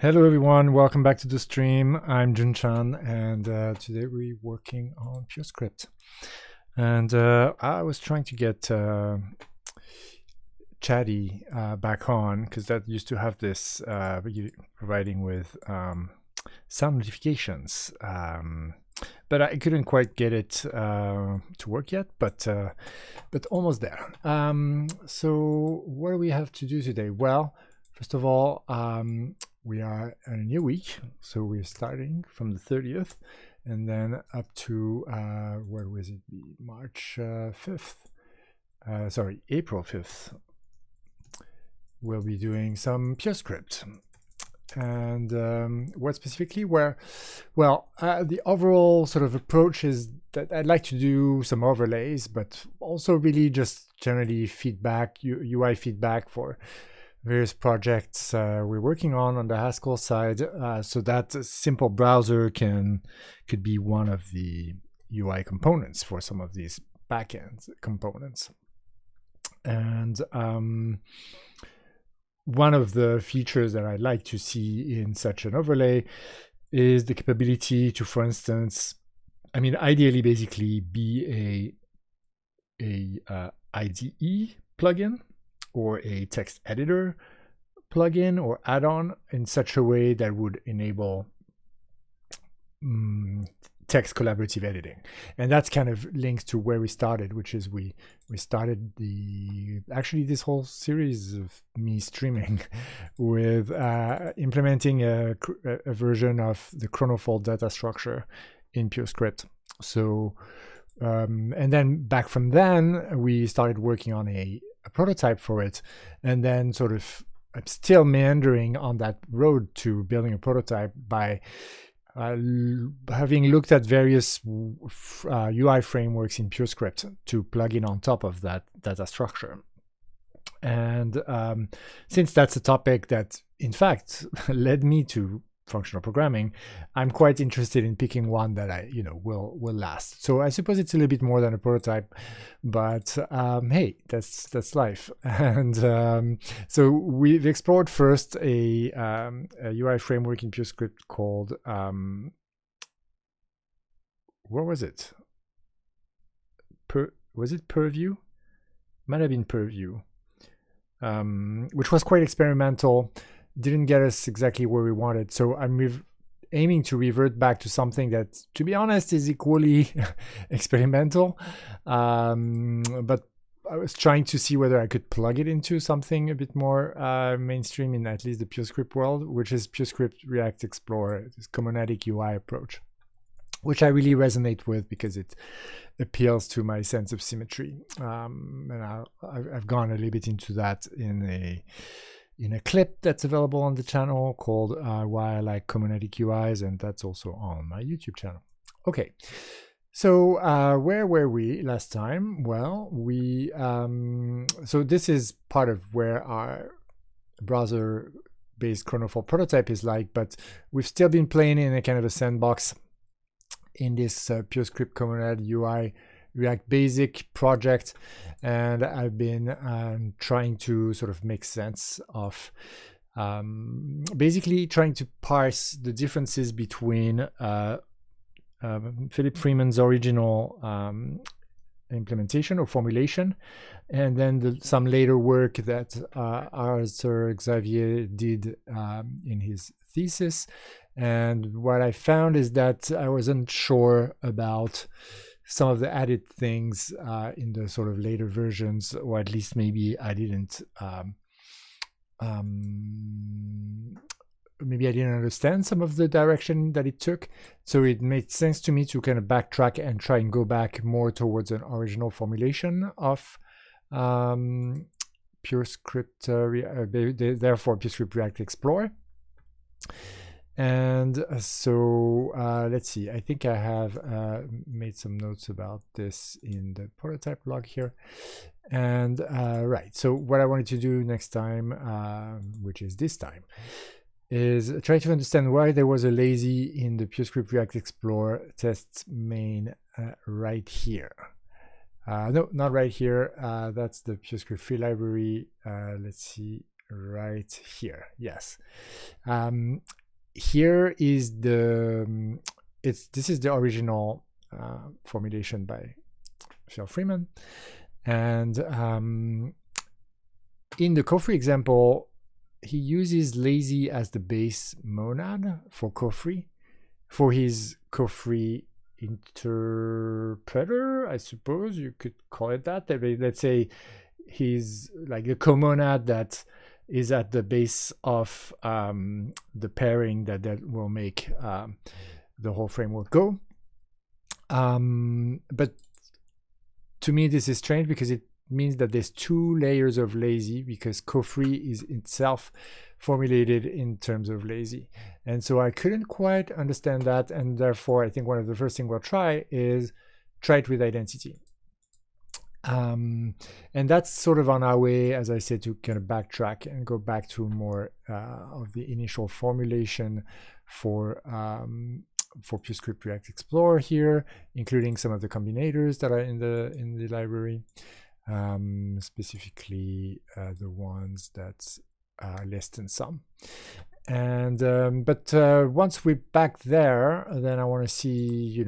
Hello everyone, welcome back to the stream. I'm Jun-chan and today we're working on Purescript. And I was trying to get Chatty back on because that used to have this providing with sound notifications. But I couldn't quite get it to work yet, but almost there. So what do we have to do today? Well, first of all, we are in a new week, so we're starting from the 30th and then up to where was it? March 5th. Sorry, April 5th. We'll be doing some Purescript. And what specifically? Well, the overall sort of approach is that I'd like to do some overlays, but also really just generally feedback, UI feedback for various projects we're working on the Haskell side, so that a simple browser could be one of the UI components for some of these backend components. And one of the features that I'd like to see in such an overlay is the capability to, for instance, I mean, ideally, basically be a IDE plugin or a text editor plugin or add-on in such a way that would enable text collaborative editing. And that's kind of linked to where we started, which is we started actually this whole series of me streaming with implementing a version of the chronofold data structure in Purescript. So and then back from then we started working on a prototype for it, and then sort of I'm still meandering on that road to building a prototype by having looked at various UI frameworks in Purescript to plug in on top of that data structure. And since that's a topic that in fact led me to functional programming, I'm quite interested in picking one that I will last. So I suppose it's a little bit more than a prototype, but hey, that's life. And so we've explored first a UI framework in Purescript called what was it? Was it Purview? Might have been Purview, which was quite experimental. Didn't get us exactly where we wanted. So I'm aiming to revert back to something that, to be honest, is equally experimental. But I was trying to see whether I could plug it into something a bit more mainstream in at least the Purescript world, which is Purescript React Explorer, this common-atic UI approach, which I really resonate with because it appeals to my sense of symmetry. And I've gone a little bit into that in a clip that's available on the channel called Why I Like Common-atic UIs, and that's also on my YouTube channel. Okay, so where were we last time? Well, so this is part of where our browser-based chronofold prototype is like, but we've still been playing in a kind of a sandbox in this Purescript Common-atic UI React Basic project, and I've been trying to sort of make sense of basically trying to parse the differences between Philip Freeman's original implementation or formulation, and then some later work that Arthur Xavier did in his thesis. And what I found is that I wasn't sure about some of the added things in the sort of later versions, or at least maybe I didn't understand some of the direction that it took. So it made sense to me to kind of backtrack and try and go back more towards an original formulation of Purescript, therefore Purescript React Explorer. And so let's see, I think I have made some notes about this in the prototype log here. And right, so what I wanted to do next time, which is this time, is try to understand why there was a lazy in the Purescript React Explorer tests main right here. No, not right here. That's the Purescript free library. Let's see. right here. Yes. Here is the this is the original formulation by Phil Freeman, and in the Cofre example, he uses lazy as the base monad for Cofre, for his Cofre interpreter, I suppose you could call it that. Let's say he's like a comonad that is at the base of the pairing that will make the whole framework go. But to me, this is strange because it means that there's two layers of lazy, because Cofre is itself formulated in terms of lazy. And so I couldn't quite understand that. And therefore, I think one of the first things we'll try is try it with identity. And that's sort of on our way, as I said, to kind of backtrack and go back to more of the initial formulation for Purescript React Explorer here, including some of the combinators that are in the library, specifically the ones that are less than some. And but once we're back there, then I want to see,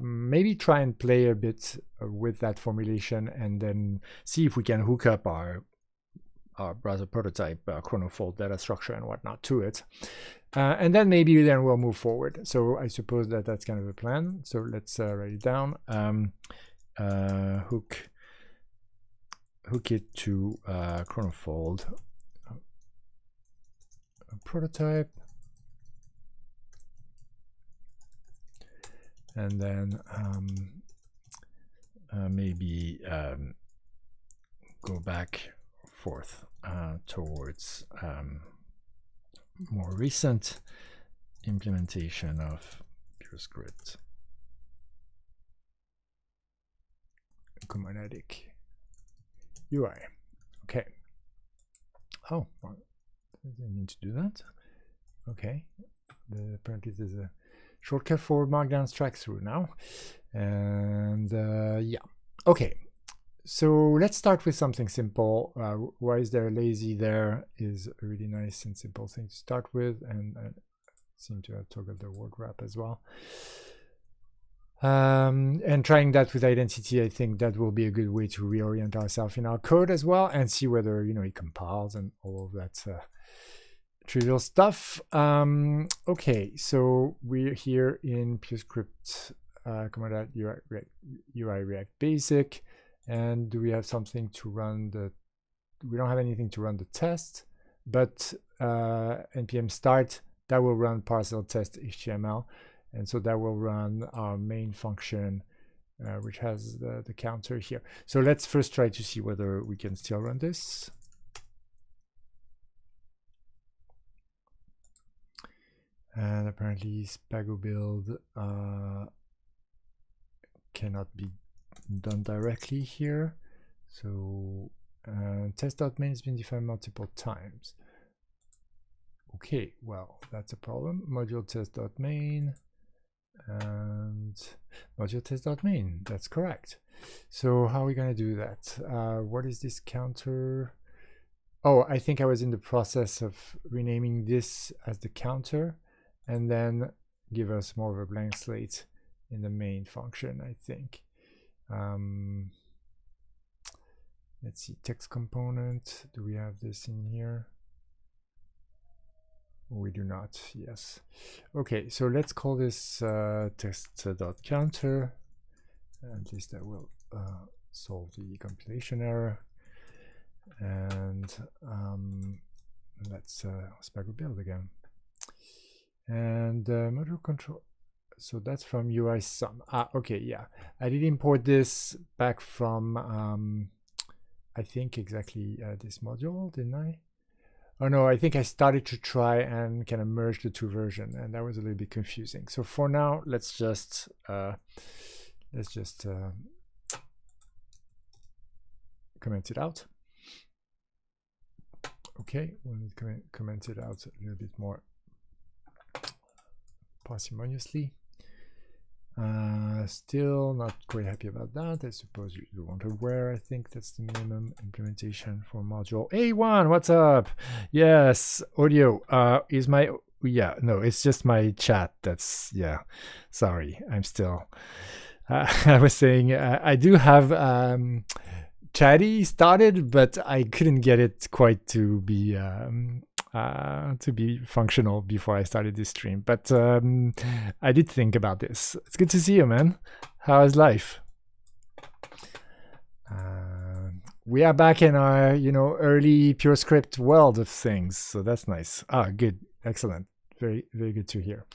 maybe try and play a bit with that formulation, and then see if we can hook up our browser prototype chronofold data structure and whatnot to it. And then maybe then we'll move forward. So I suppose that's kind of a plan. So let's write it down. Hook it to chronofold prototype, and then maybe go back forth towards more recent implementation of Purescript comonadic UI. Okay. Oh, well, I need to do that. Okay. Apparently there's a shortcut for Markdown's track through now. And yeah. Okay. So let's start with something simple. Why is there lazy there is a really nice and simple thing to start with, and I seem to have toggled the word wrap as well. And trying that with identity, I think that will be a good way to reorient ourselves in our code as well, and see whether it compiles and all of that trivial stuff. Okay, so we're here in Purescript UI React Basic. And do we have something to run we don't have anything to run the test, but npm start, that will run parcel test HTML. And so that will run our main function, which has the counter here. So let's first try to see whether we can still run this. And apparently Spago build cannot be done directly here. So test.main has been defined multiple times. Okay, well, that's a problem. Module test.main and module test.main, that's correct. So how are we going to do that? What is this counter? Oh, I think I was in the process of renaming this as the counter, and then give us more of a blank slate in the main function, I think. Let's see, text component. Do we have this in here? We do not. Yes. Okay, so let's call this test.counter. At least that will solve the compilation error. And let's Spago build again. And module control. So that's from UI sum. Okay, yeah. I did import this back from, I think exactly this module, didn't I? Oh no, I think I started to try and kind of merge the two versions, and that was a little bit confusing. So for now, let's just comment it out. Okay, we'll comment it out a little bit more parsimoniously. Still not quite happy about that. I suppose you want aware. I think that's the minimum implementation for module A1. What's up? Yes, audio is my, yeah, no, it's just my chat. That's, yeah, sorry, I'm still, I was saying I do have Chatty started, but I couldn't get it quite to be functional before I started this stream. But I did think about this. It's good to see you, man. How is life? We are back in our, early Purescript world of things, so that's nice. Good, excellent, very, very good to hear.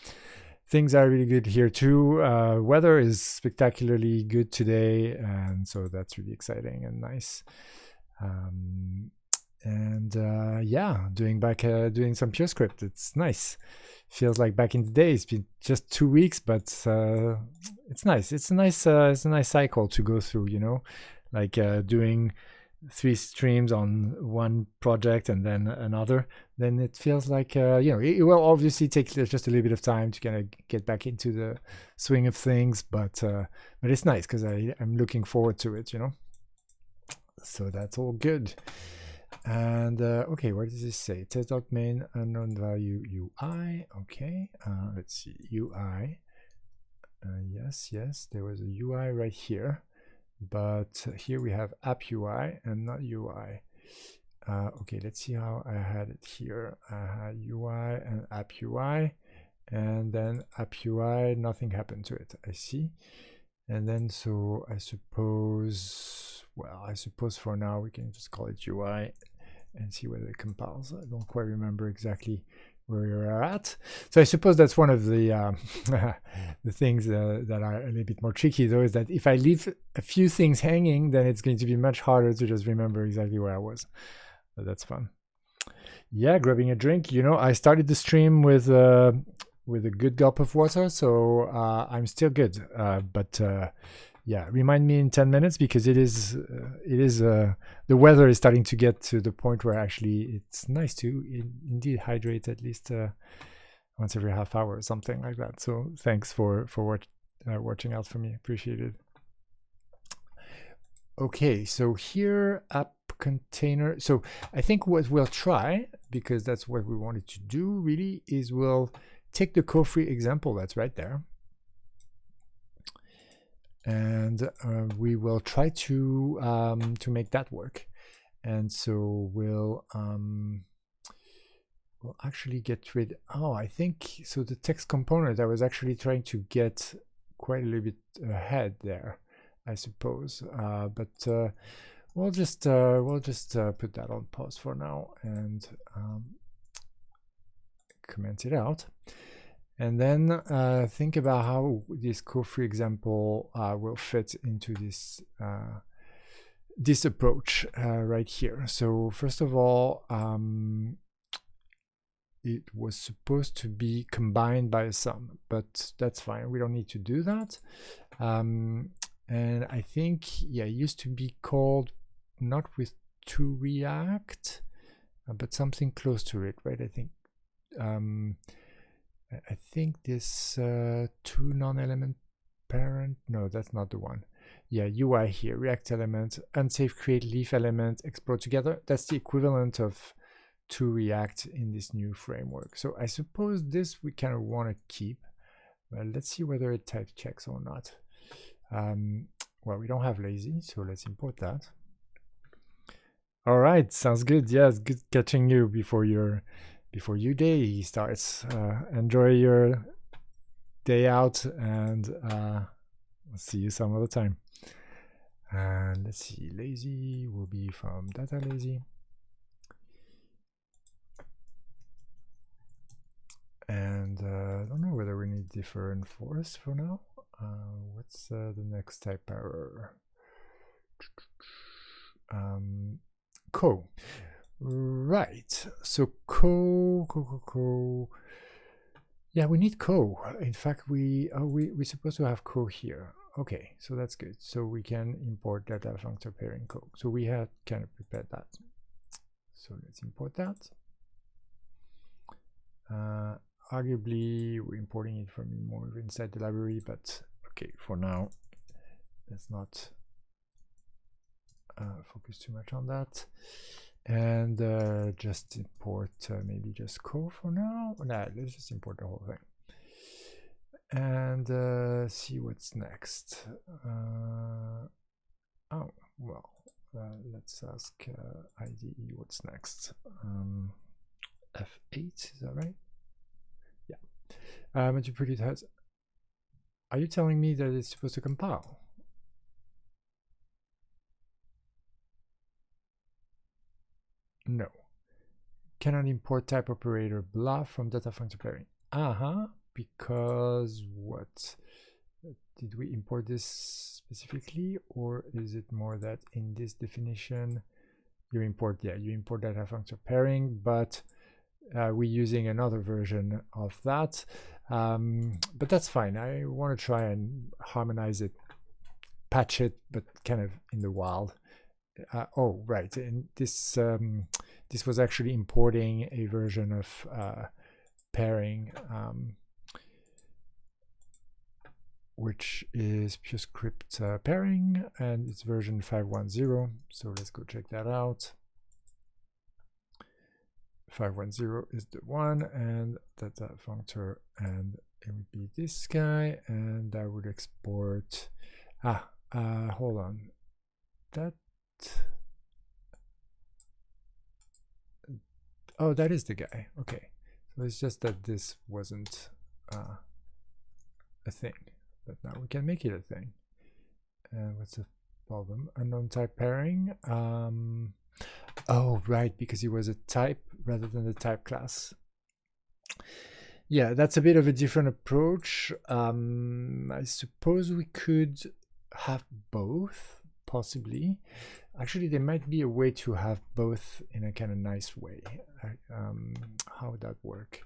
Things are really good here too. Weather is spectacularly good today, and so that's really exciting and nice. Yeah, doing some Purescript. It's nice. Feels like back in the day. It's been just 2 weeks, but it's nice. It's a nice cycle to go through. Like doing 3 streams on one project and then another. Then it feels like it will obviously take just a little bit of time to kind of get back into the swing of things, but it's nice because I'm looking forward to it. So that's all good. And okay, what does this say? Test.main unknown value UI. Okay, let's see, UI. Yes, there was a UI right here, but here we have app UI and not UI. Okay, let's see how I had it here. I had UI and app UI, and then app UI, nothing happened to it. I see. And then so I suppose for now we can just call it UI and see whether it compiles. I don't quite remember exactly where you're at. So I suppose that's one of the the things that are a little bit more tricky, though, is that if I leave a few things hanging, then it's going to be much harder to just remember exactly where I was. But that's fun. Yeah, grabbing a drink. I started the stream with a good gulp of water, so I'm still good. But yeah, remind me in 10 minutes, because it is the weather is starting to get to the point where actually it's nice to indeed hydrate at least once every half hour or something like that. So thanks for watching out for me. Appreciate it. Okay, so here app container. So I think what we'll try, because that's what we wanted to do really, is we'll take the co-free example that's right there, and we will try to make that work. And so we'll actually get rid. I think so. The text component, I was actually trying to get quite a little bit ahead there, I suppose. But we'll just put that on pause for now and comment it out. And then think about how this co-free example will fit into this approach right here. So first of all, it was supposed to be combined by a sum, but that's fine. We don't need to do that. And I think, yeah, it used to be called not with to React, but something close to it, right? I think this to non-element parent, no, that's not the one. Yeah, UI here, React element, unsafe create leaf element, explore together. That's the equivalent of to React in this new framework. So I suppose this we kind of want to keep. Well, let's see whether it type checks or not. Well, we don't have lazy, so let's import that. All right, sounds good. Yeah, it's good catching you before your day starts. Enjoy your day out, and I'll see you some other time. And let's see, lazy will be from data lazy. And I don't know whether we need different forest for now. What's the next type error? Co. Right. So co. Yeah, we need co. In fact, we're supposed to have co here. Okay, so that's good. So we can import data functor pairing co. So we had kind of prepared that. So let's import that. Arguably, we're importing it from more inside the library, but Okay, for now, let's not focus too much on that. And just import maybe just co for now. Nah, let's just import the whole thing. And see what's next. Oh, well, let's ask IDE what's next. F8, is that right? Yeah. But you pretty has. Are you telling me that it's supposed to compile? No. Cannot import type operator blah from data functor pairing. Because what? Did we import this specifically, or is it more that in this definition you import, you import data functor pairing, but we're using another version of that. But that's fine. I want to try and harmonize it, patch it, but kind of in the wild. Oh, right. And this this was actually importing a version of pairing, which is Purescript pairing, and it's version 5.10. So let's go check that out. 5.10 is the one, and data functor, and it would be this guy, and I would export. Hold on. That. Oh, that is the guy. Okay, so it's just that this wasn't a thing, but now we can make it a thing. And what's the problem? Unknown type pairing. Oh, right, because it was a type rather than the type class. Yeah, that's a bit of a different approach. I suppose we could have both, possibly. Actually, there might be a way to have both in a kind of nice way. How would that work?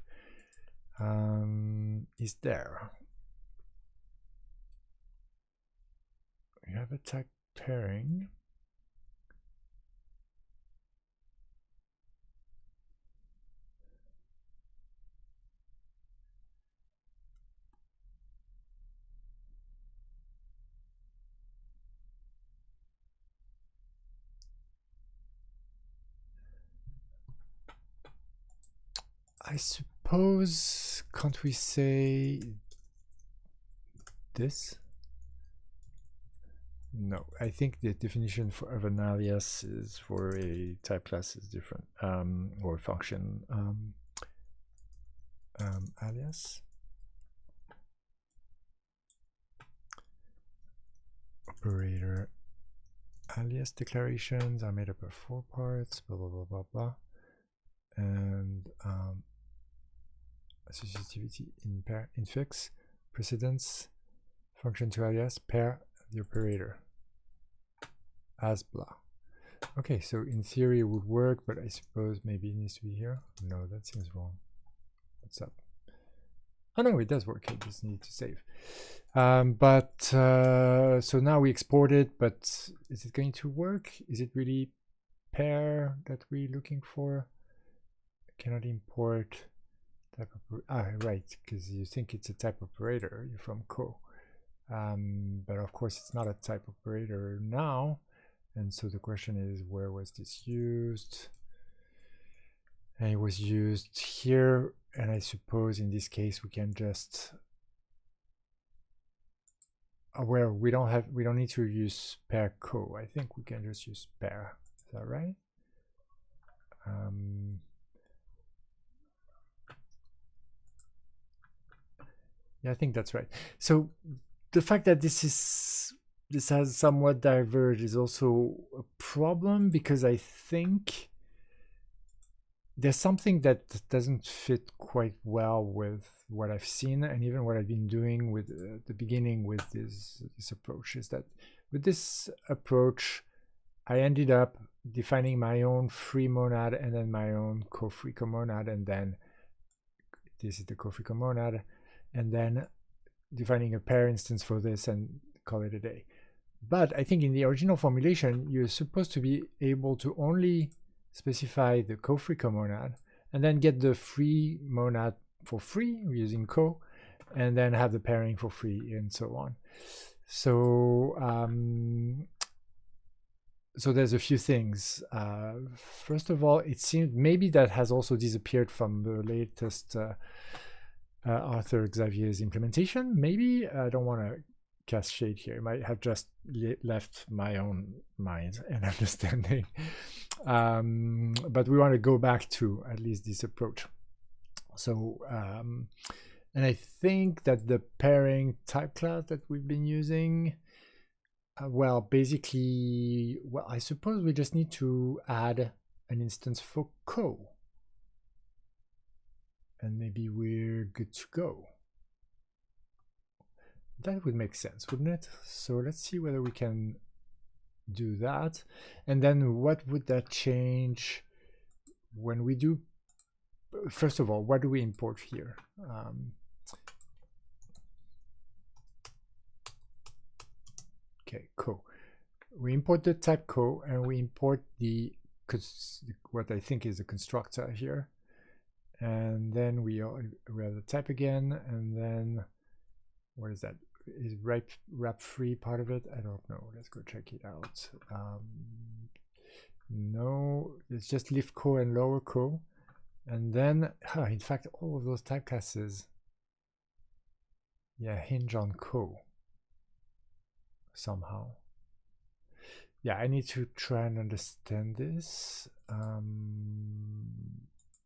Is there? We have a type pairing. I suppose, can't we say this? No, I think the definition of an alias is for a type class is different, or function alias. Operator alias declarations are made up of 4 parts, blah, blah, blah, blah, blah. And associativity in pair, infix, precedence, function to alias, pair the operator as blah. Okay, so in theory it would work, but I suppose maybe it needs to be here. No, that seems wrong. What's up? Oh no, it does work. I just need to save. So now we export it, but is it going to work? Is it really pair that we're looking for? I cannot import type right, because you think it's a type operator. You're from co. But of course it's not a type operator now, and so the question is, where was this used? And it was used here, and I suppose in this case we can just where we don't need to use pair co. I think we can just use pair. Is that right? Yeah, I think that's right. So the fact that this has somewhat diverged is also a problem, because I think there's something that doesn't fit quite well with what I've seen, and even what I've been doing with the beginning with this approach, is that with this approach I ended up defining my own free monad and then my own co-free comonad, and then this is the co-free comonad, and then defining a pair instance for this and call it a day. But I think in the original formulation you're supposed to be able to only specify the co-free comonad and then get the free monad for free using co, and then have the pairing for free and so on. So so there's a few things. First of all, it seems maybe that has also disappeared from the latest Arthur Xavier's implementation. Maybe I don't want to cast shade here. It might have just left my own mind and understanding. But we want to go back to at least this approach. So, and I think that the pairing type class that we've been using, well, basically, well, I suppose we just need to add an instance for co. And maybe we're good to go. That would make sense, wouldn't it? So let's see whether we can do that. And then what would that change when we do? First of all, what do we import here? Okay, co. We import the type co, and we import the what I think is a constructor here. And then we have the type again, and then what is that? Is wrap free part of it? I don't know. Let's go check it out. No, it's just lift co and lower co, and then in fact all of those type classes, yeah, hinge on co somehow. Yeah, I need to try and understand this.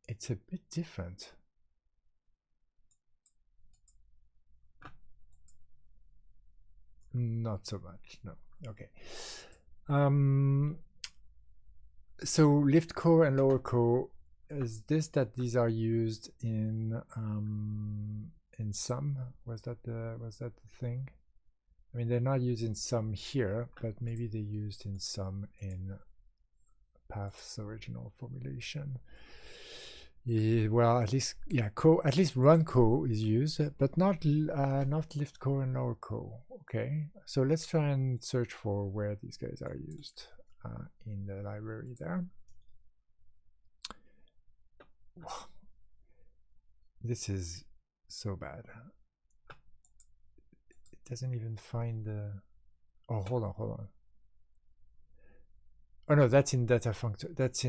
It's a bit different. Not so much, no. Okay. So lift co and lower co, is this that these are used in sum? Was that the thing? I mean, they're not used in sum here, but maybe they're used in sum in path's original formulation. Yeah, well, at least, yeah, co, at least run co is used, but not lift co and lower co. Okay, so let's try and search for where these guys are used in the library there. Wow. This is so bad. It doesn't even find the. Oh, hold on. Oh no, that's in data function. That's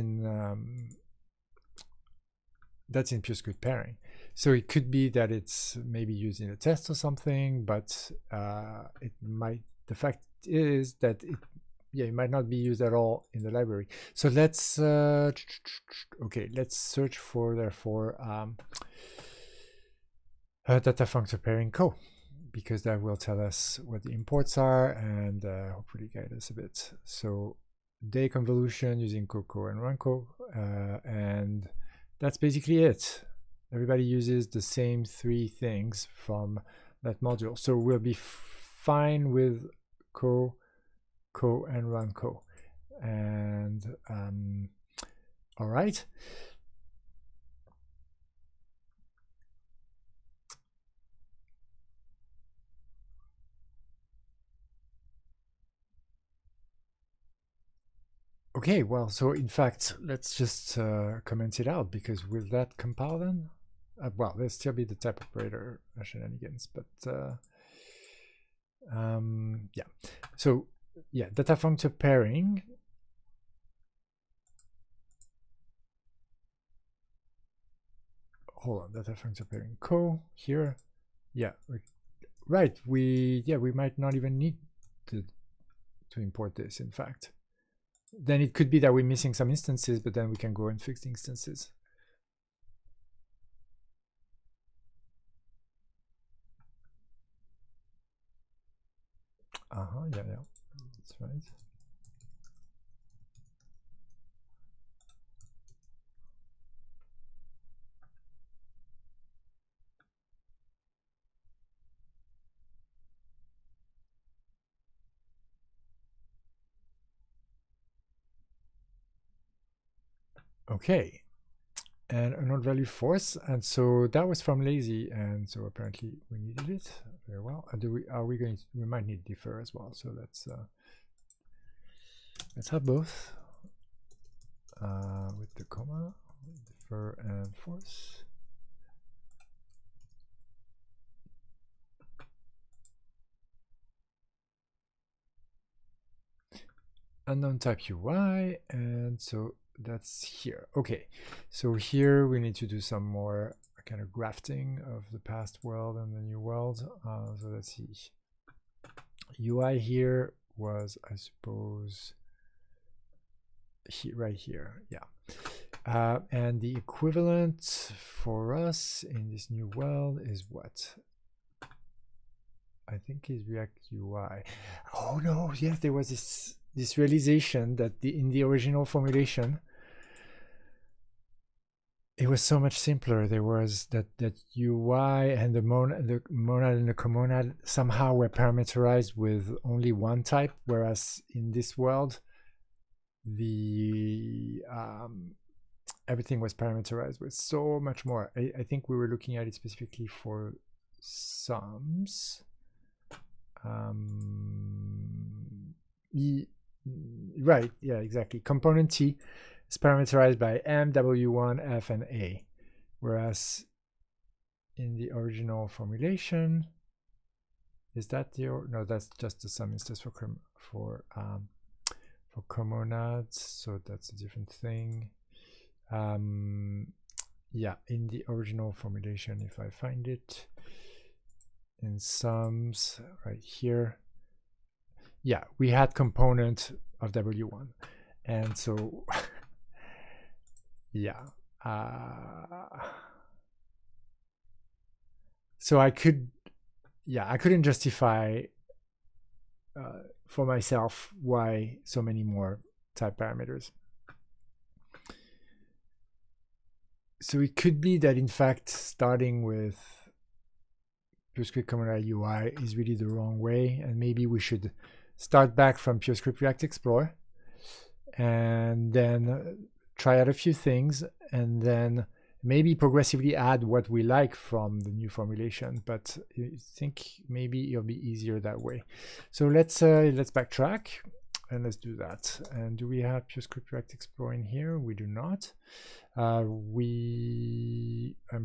in Purescript pairing. So it could be that it's maybe used in a test or something, but it might. The fact is that it might not be used at all in the library. So let's okay, let's search for therefore data function pairing co, because that will tell us what the imports are and hopefully guide us a bit. So day convolution using co and runco, and that's basically it. Everybody uses the same three things from that module. So we'll be fine with co, and runco. And all right. Okay, well, so in fact, let's just comment it out, because will that compile then? Well, there'll still be the type operator shenanigans, but yeah. So yeah, data function pairing. Hold on, data function pairing co here. Yeah, right. We might not even need to import this. In fact, then it could be that we're missing some instances, but then we can go and fix the instances. Yeah, that's right. Okay, and a node value force, and so that was from lazy, and so apparently we needed it very well. We might need defer as well, so let's have both with the comma, defer and force. unknown type UI, and so that's here. Okay, so here we need to do some more kind of grafting of the past world and the new world. So let's see. UI here was, I suppose, right here, yeah. And the equivalent for us in this new world is what? I think is React UI. Oh no, yes, there was this realization that in the original formulation, it was so much simpler. There was that UI and the monad and the comonad somehow were parameterized with only one type, whereas in this world, the everything was parameterized with so much more. I think we were looking at it specifically for sums. Right, yeah, exactly. Component T is parameterized by M, W1, F, and A, whereas in the original formulation, is that the no? That's just the sum instance for comonads, so that's a different thing. Yeah, in the original formulation, if I find it in sums right here, yeah, we had component of W1, and so yeah, so I couldn't justify for myself why so many more type parameters. So it could be that in fact starting with Purescript Common UI is really the wrong way, and maybe we should start back from Purescript React Explorer and then try out a few things, and then maybe progressively add what we like from the new formulation. But I think maybe it'll be easier that way. So let's backtrack and let's do that. And do we have Purescript React Explorer in here? We do not. I'm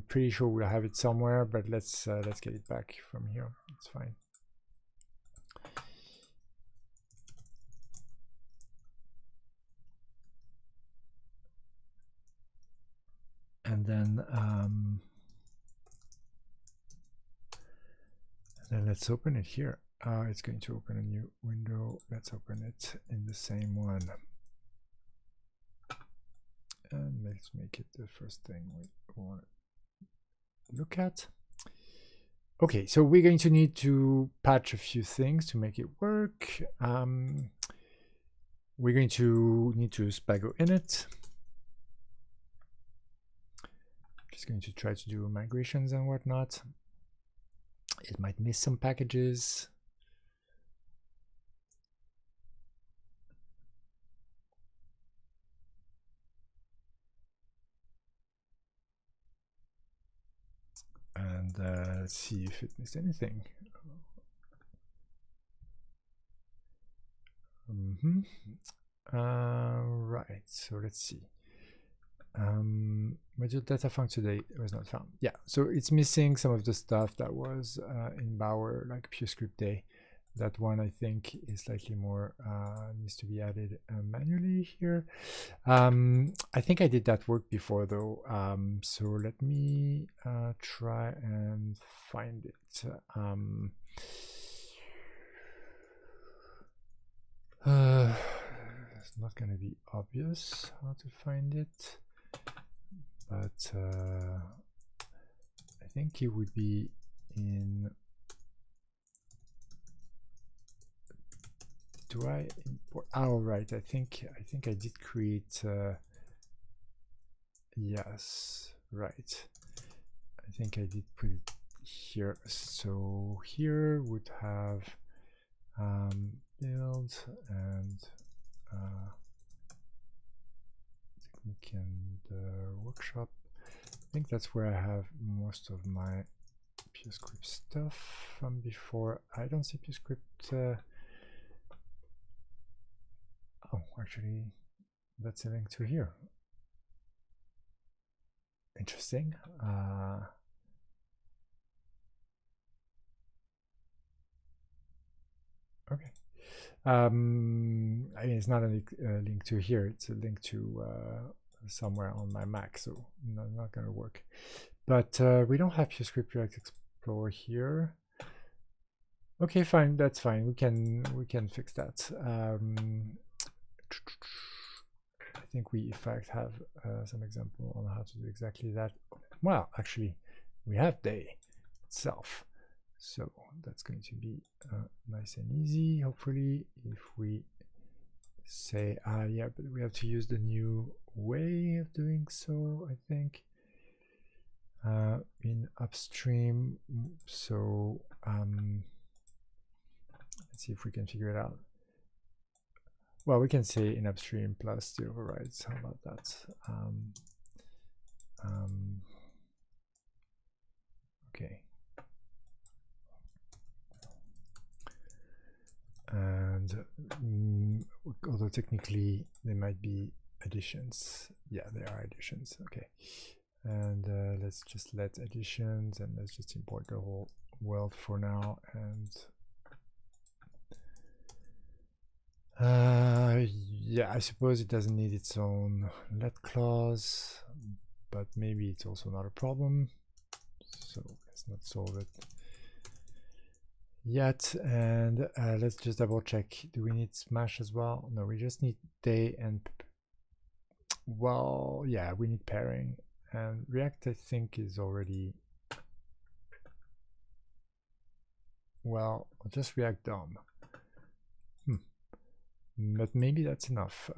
pretty sure we'll have it somewhere, but let's get it back from here. It's fine. And then let's open it here. It's going to open a new window. Let's open it in the same one. And let's make it the first thing we want to look at. Okay, so we're going to need to patch a few things to make it work. We're going to need to Spago init. Just going to try to do migrations and whatnot. It might miss some packages. And let's see if it missed anything. Right, so let's see. Module data func today was not found. Yeah, so it's missing some of the stuff that was in Bower, like Purescript Day. That one I think is slightly more needs to be added manually here. I think I did that work before though. So let me try and find it. It's not going to be obvious how to find it, but I think it would be in. Do I import? Oh, right. I think I did create. Yes, right. I think I did put it here. So here would have build and technique and workshop. I think that's where I have most of my Purescript stuff from before. I don't see Purescript. Oh, actually, that's a link to here. Interesting. Okay. I mean, it's not a link to here. It's a link to somewhere on my Mac, so not going to work. But we don't have Purescript React Explorer here. Okay, fine. That's fine. We can fix that. I think we in fact have some example on how to do exactly that. Well, actually, we have day itself, so that's going to be nice and easy. Hopefully, if we say, yeah, but we have to use the new way of doing so, I think, in upstream. So let's see if we can figure it out. Well, we can say in upstream plus the overrides. How about that? Okay. And although technically they might be additions. Yeah, they are additions. Okay. And let's just let additions, and let's just import the whole world for now. And yeah, I suppose it doesn't need its own let clause, but maybe it's also not a problem. So let's not solve it yet. And let's just double check. Do we need smash as well? No, we just need day and, well, yeah, we need pairing. And React, I think, is already, well, just React DOM. But maybe that's enough.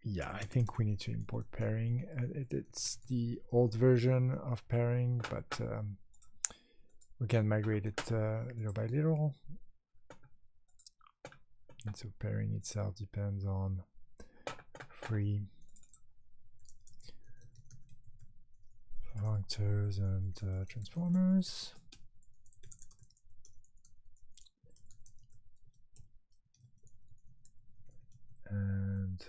Yeah, I think we need to import pairing. It's the old version of pairing, but we can migrate it little by little. And so pairing itself depends on free functors and transformers. And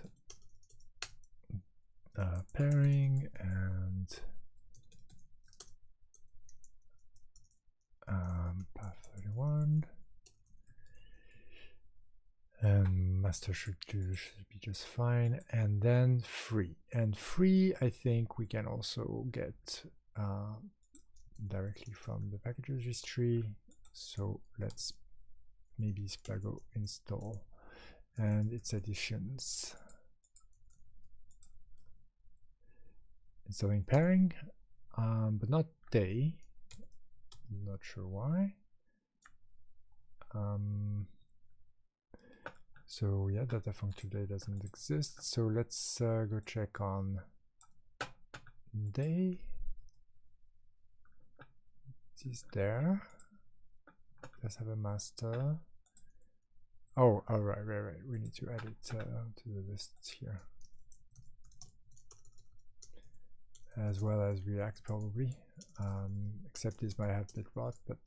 pairing and path 31. And master should be just fine. And then free. And free, I think we can also get directly from the packages history. So let's maybe Spago install and its additions. Installing pairing, but not day. Not sure why. So yeah, data functor day doesn't exist. So let's go check on day. It is there. Let's have a master. Oh, right. We need to add it to the list here, as well as React probably. Except this might have bit rot, but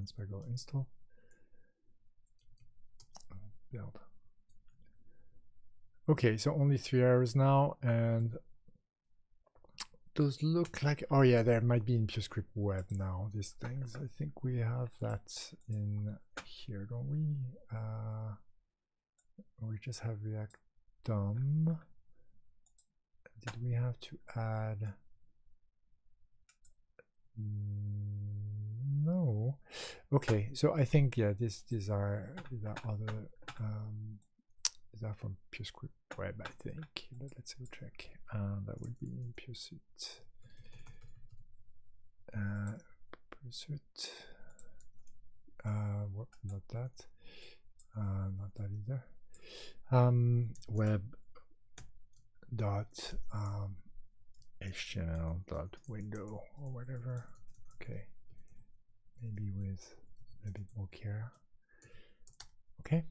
Spago install build. Okay, so only 3 errors now, and those look like, oh yeah, there might be in Purescript web now, these things. I think we have that in here, don't we? We just have React DOM. Did we have to add? No. Okay, so I think, yeah, these are other these are from Purescript web, I think. But let's go check. That would be in Puresuit. Puresuit. What? Not that. Not that either. Web dot HTML dot window or whatever. Okay, maybe with a bit more care. Okay,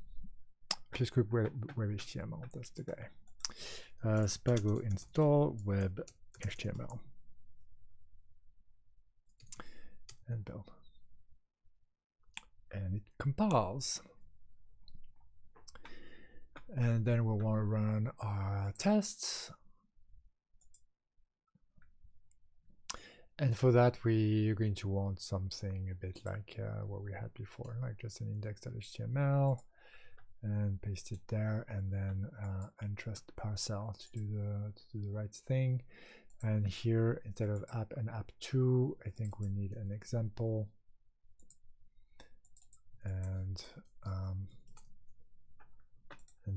Purescript web HTML. That's the guy. Spago install web HTML and build, and it compiles. And then we'll want to run our tests. And for that, we're going to want something a bit like what we had before, like just an index.html, and paste it there, and then trust parcel to do the right thing. And here, instead of app and app2, I think we need an example. And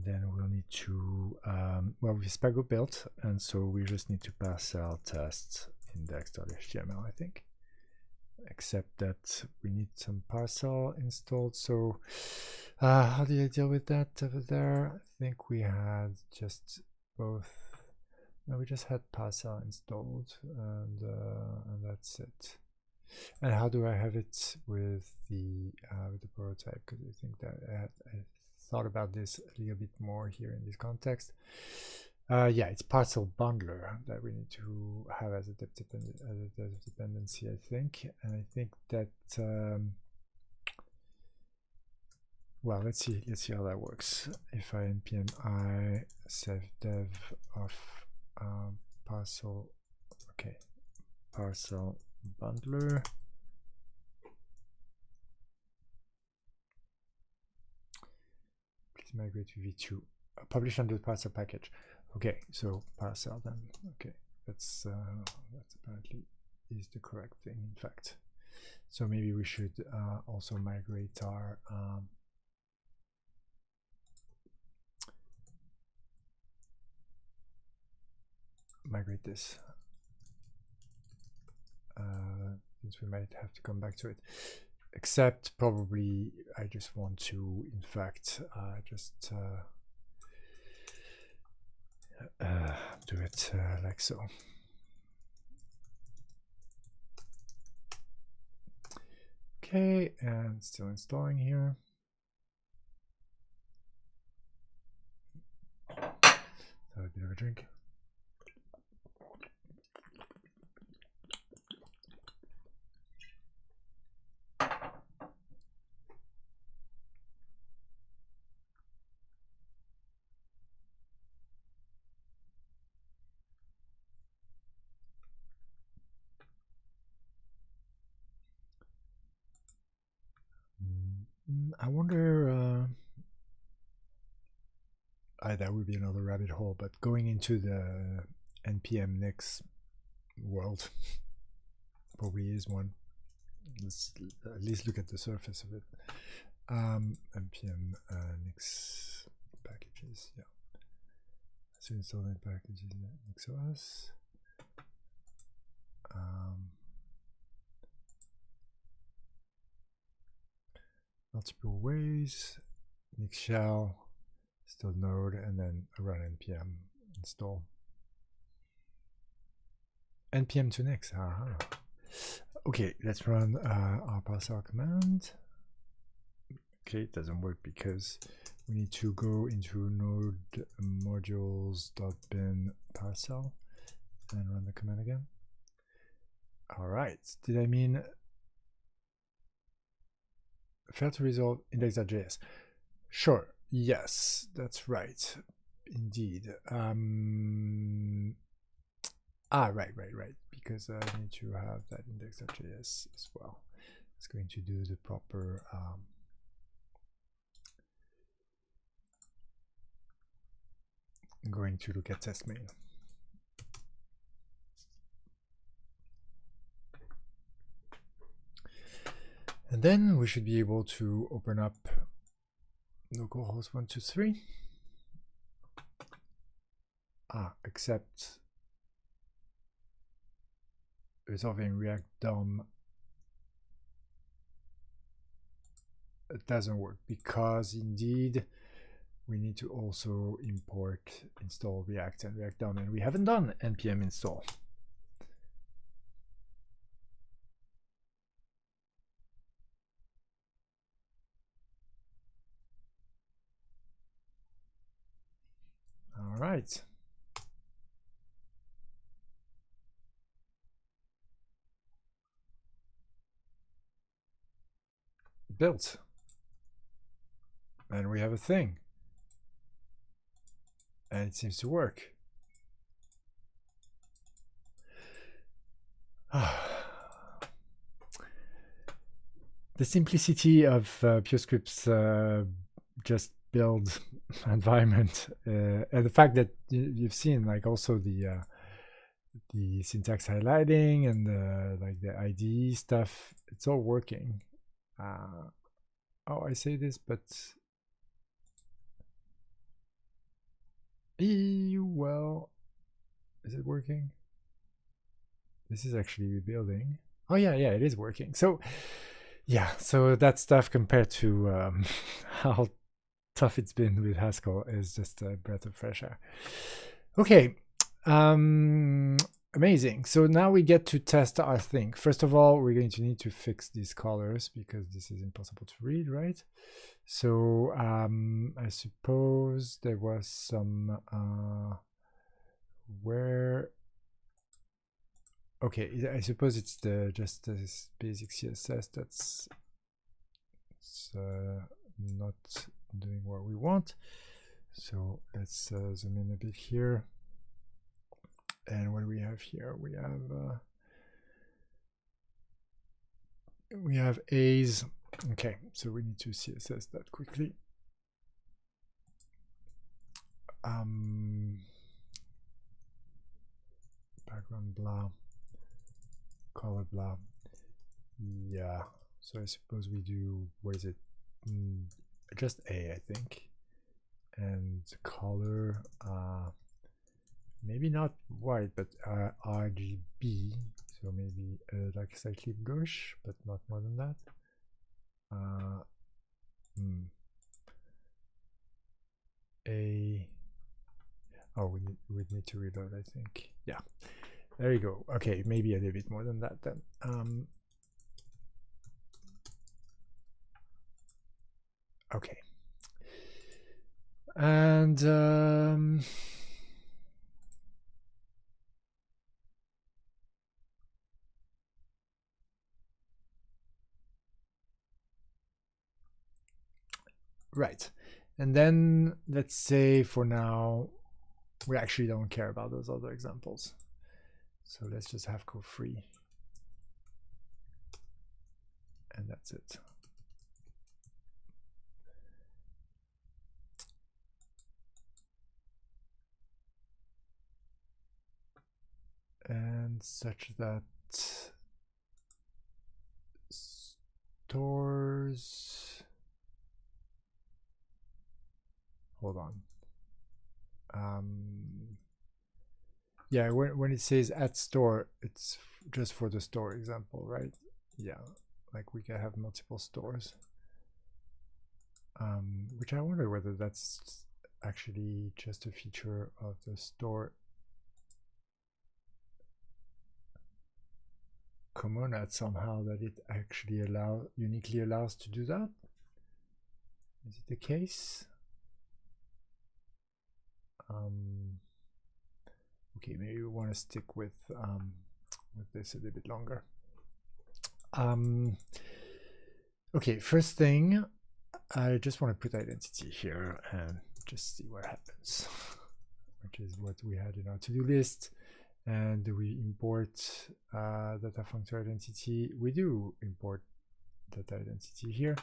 then we'll need to, well, we Spago built, and so we just need to parcel tests index.html, I think. Except that we need some parcel installed. So how did I deal with that over there? I think we had just both. No, we just had parcel installed, and that's it. And how do I have it with the prototype? Because I think that I thought about this a little bit more here in this context. Yeah, it's parcel bundler that we need to have as a dependency, I think. And I think that well, let's see how that works. If I npm I save dev of parcel, okay, parcel bundler. Please migrate to v2. Publish under parcel package. Okay, so parcel then. Okay, that's apparently is the correct thing, in fact. So maybe we should also migrate our migrate this, since we might have to come back to it. Except probably I just want to, in fact, just do it like so. Okay, and still installing here. So a bit of a drink. I wonder, that would be another rabbit hole, but going into the npm next world probably is one. Let's at least look at the surface of it. npm next packages, yeah. So installing packages NixOS. Multiple ways, Nix shell, still node, and then run npm install. npm to Nix. Okay, let's run our parcel command. Okay, it doesn't work because we need to go into node modules.bin parcel and run the command again. All right, did I mean fail to resolve index.js? Sure, yes, that's right, indeed. Right, because I need to have that index.js as well. It's going to do the proper I'm going to look at test main. And then we should be able to open up localhost 123. Except resolving React DOM, it doesn't work because indeed we need to also install React and React DOM, and we haven't done npm install. All right. Built. And we have a thing. and it seems to work. The simplicity of Purescript's just build environment, and the fact that you've seen like also the syntax highlighting and like the IDE stuff, it's all working. Oh, I say this, but well, is it working? This is actually rebuilding. Oh yeah, it is working. So yeah, so that stuff compared to how tough it's been with Haskell is just a breath of fresh air. Okay, amazing. So now we get to test our thing. First of all, we're going to need to fix these colors because this is impossible to read, right? So I suppose there was some where. Okay, I suppose it's just this basic CSS that's not doing what we want. So let's zoom in a bit here. And what do we have here? We have A's. Okay, so we need to CSS that quickly. Background blah, color blah. Yeah, so I suppose we do, what is it? Just A, I think. And color, maybe not white, but RGB. So maybe like slightly bluish, but not more than that. Oh, we need to reload, I think. Yeah, there you go. Okay, maybe a little bit more than that then. Okay. And right. And then let's say for now, we actually don't care about those other examples. So let's just have code free. And that's it. And such that stores, hold on. Yeah, when it says at store, it's just for the store example, right? Yeah, like we can have multiple stores. Which I wonder whether that's actually just a feature of the store commonad somehow, that it actually uniquely allows to do that. Is it the case? Okay, maybe we want to stick with this a little bit longer. Okay, first thing, I just want to put identity here and just see what happens, which is what we had in our to-do list. And do we import data functor identity? We do import data identity here.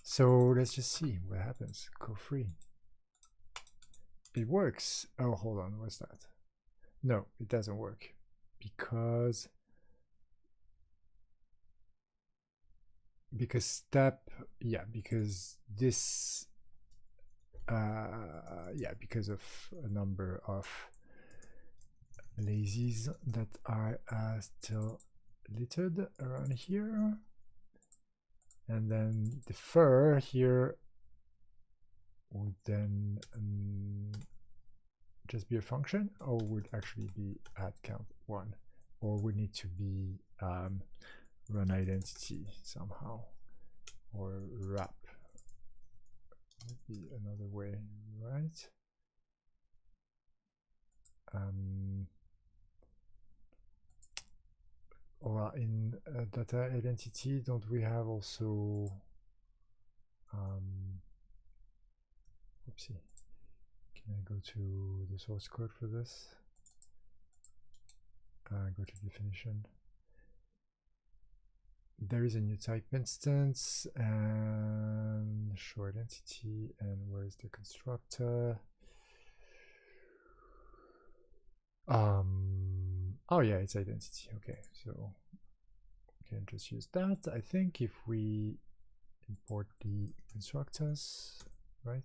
So let's just see what happens. Code free. It works. Oh, hold on. What's that? No, it doesn't work because step, yeah, because this, yeah, because of a number of lazies that are still littered around here. And then the fur here would then just be a function, or would actually be at count 1, or would need to be run identity somehow, or wrap would be another way, right? Or in data identity, don't we have also oopsie, Can I go to the source code for this? Go to definition. There is a new type instance and show identity, and where is the constructor? Oh yeah, it's identity. Okay, so we can just use that. I think if we import the constructors, right?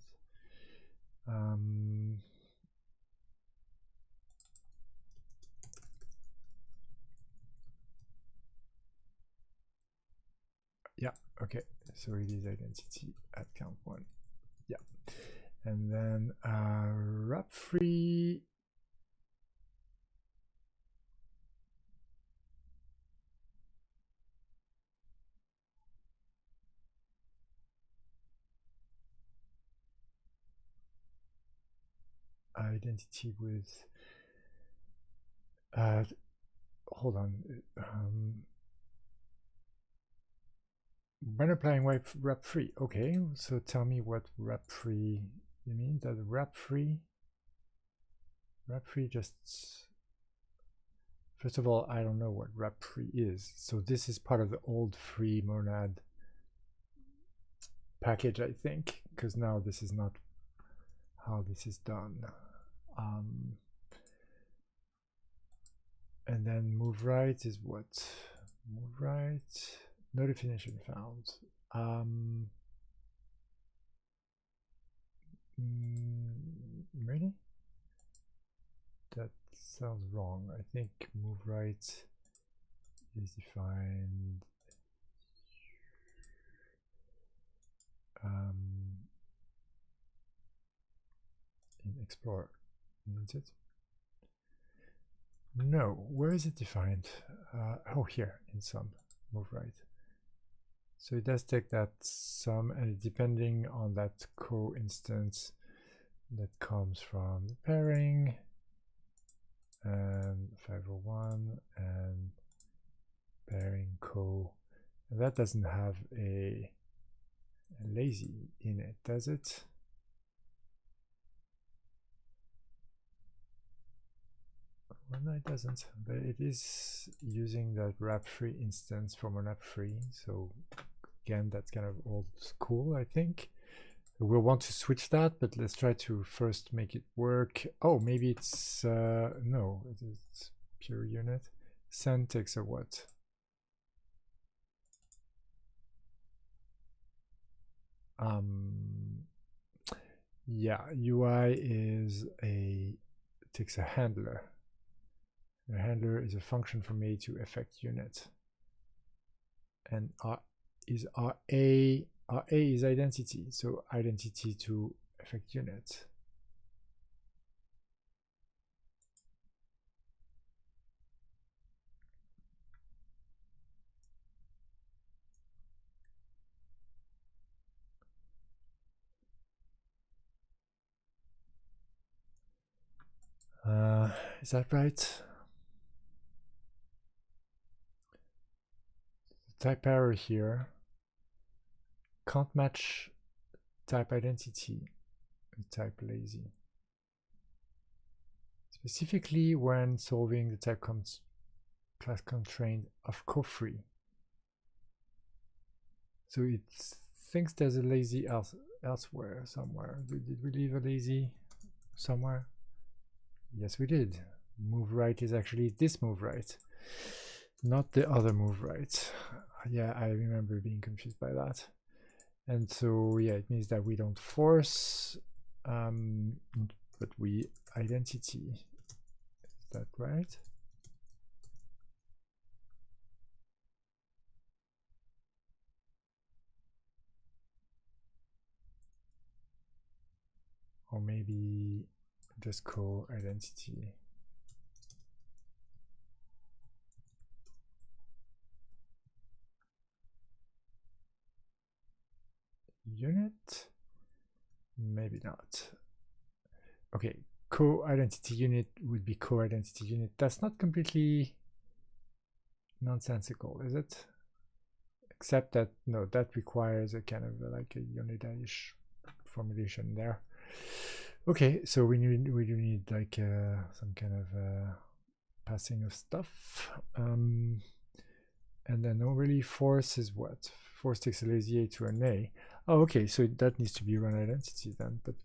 Yeah, okay, so it is identity at count 1. Yeah, and then wrap free. Identity with hold on, when applying wrap free. Okay, so tell me what wrap free you mean. That wrap free just, first of all, I don't know what wrap free is, so this is part of the old free monad package, I think, because now this is not how this is done. And then move right is what? Move right, no definition found. Really? That sounds wrong. I think move right is defined in Explorer, isn't it? No, where is it defined? Oh, here in sum, move right. So it does take that sum, and depending on that co-instance that comes from the pairing and 501 and pairing co, and that doesn't have a lazy in it, does it? Well, no, it doesn't, but it is using that wrap free instance from an app free. So again, that's kind of old school, I think. We'll want to switch that, but let's try to first make it work. Oh, maybe it's no, it's pure unit. Send takes a what? Yeah, UI is takes a handler. The handler is a function from A to effect unit, and RA is identity, so identity to effect unit. Is that right? Type error here. Can't match type identity with type lazy. Specifically when solving the type class constraint of co-free. So it thinks there's a lazy elsewhere somewhere. Did we leave a lazy somewhere? Yes, we did. Move right is actually this move right, not the other move right. Yeah, I remember being confused by that. And so, yeah, it means that we don't force, but we identity. Is that right? Or maybe just co-identity. Unit? Maybe not. Okay, co-identity unit would be co-identity unit. That's not completely nonsensical, is it? Except that, no, that requires a kind of like a unit-ish formulation there. Okay, so we do need like some kind of passing of stuff. And then really force is what? Force takes a lazy A to an A. Oh, okay, so that needs to be run identity then, but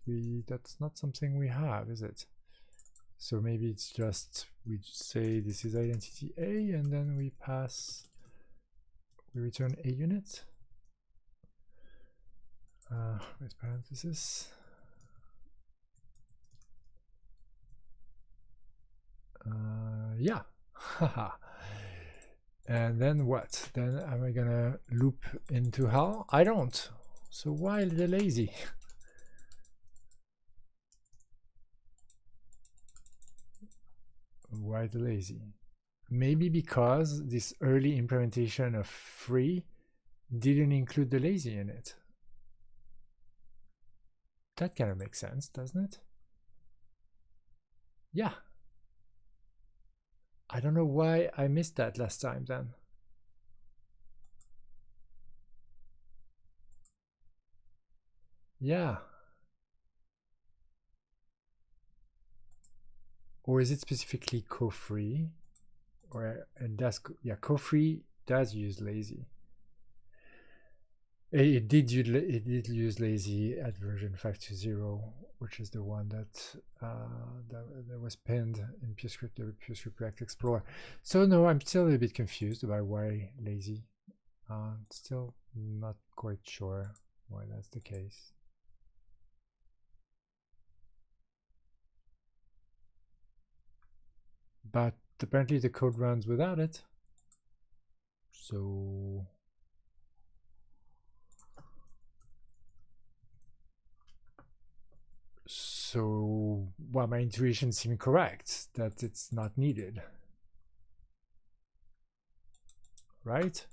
that's not something we have, is it? So maybe it's just, we say this is identity A, and then we return a unit with parentheses. Yeah. And then what? Then am I gonna loop into hell? I don't. So why the lazy? Why the lazy? Maybe because this early implementation of free didn't include the lazy in it. That kind of makes sense, doesn't it? Yeah. I don't know why I missed that last time then. Yeah. Or is it specifically co-free? Or and that's, yeah, co-free does use lazy. It did use lazy at version 5.2.0, which is the one that that was pinned in Purescript, the Purescript React Explorer. So no, I'm still a bit confused about why lazy. Still not quite sure why that's the case. But apparently the code runs without it. So well, my intuition seemed correct that it's not needed, right?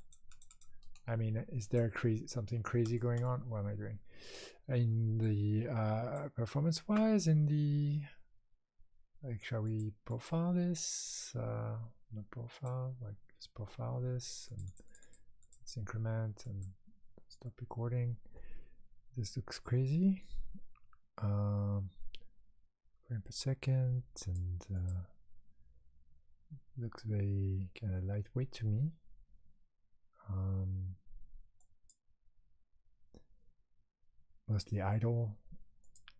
I mean, is there something crazy going on? What am I doing in the performance wise? In the, like, shall we profile this? Not profile, like, let's profile this and let's increment and stop recording. This looks crazy. Frame per second, and looks very kind of lightweight to me. Mostly idle,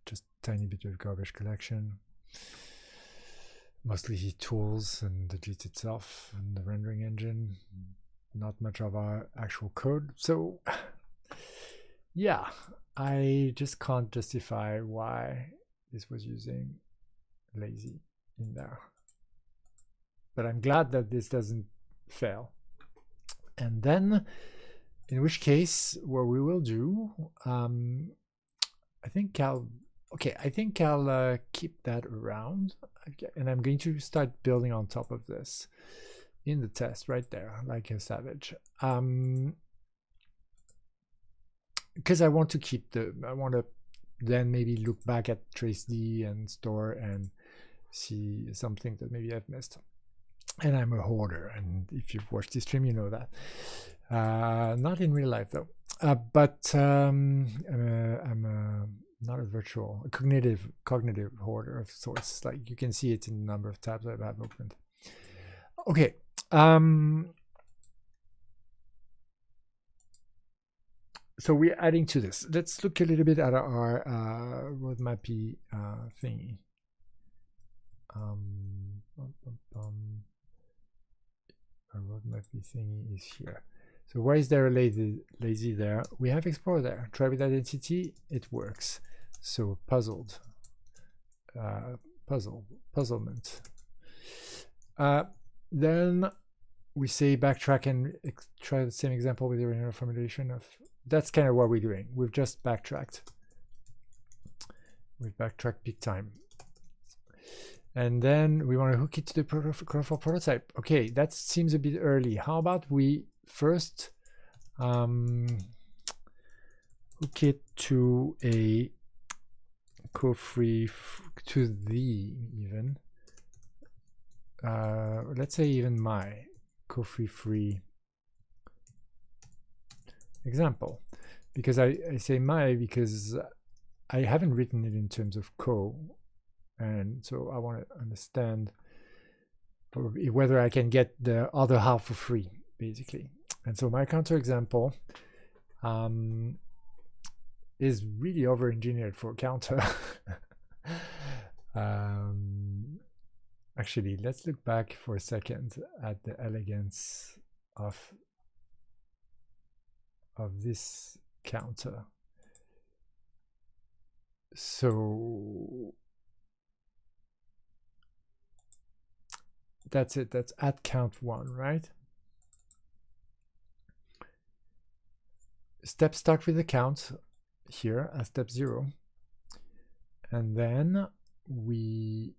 just tiny bit of garbage collection. Mostly tools and the JIT itself and the rendering engine. Not much of our actual code. So yeah, I just can't justify why this was using lazy in there. But I'm glad that this doesn't fail. And then, in which case, what we will do, I think I'll keep that around, and I'm going to start building on top of this in the test right there, like a savage. Because I want to keep I want to then maybe look back at TraceD and store and see something that maybe I've missed. And I'm a hoarder, and if you've watched this stream, you know that. Not in real life though, but I'm not a virtual, a cognitive hoarder of sorts. Like, you can see it in the number of tabs I have opened. Okay. So we're adding to this. Let's look a little bit at our roadmapy thingy. Our roadmapy thingy is here. So why is there a lazy there? We have Explorer there. Try with identity, it works. So puzzlement. Then we say backtrack and try the same example with the original formulation of. That's kind of what we're doing. We've just backtracked. We've backtracked big time. And then we want to hook it to the colorful prototype. Okay, that seems a bit early. How about we first hook it to a co-free, to the even, let's say even my co-free example. Because I say my because I haven't written it in terms of co, and so I want to understand whether I can get the other half for free, basically. And so my counterexample is really over-engineered for a counter. Actually, let's look back for a second at the elegance of this counter. So that's it. That's at count 1, right? Step start with the count here as step 0, and then we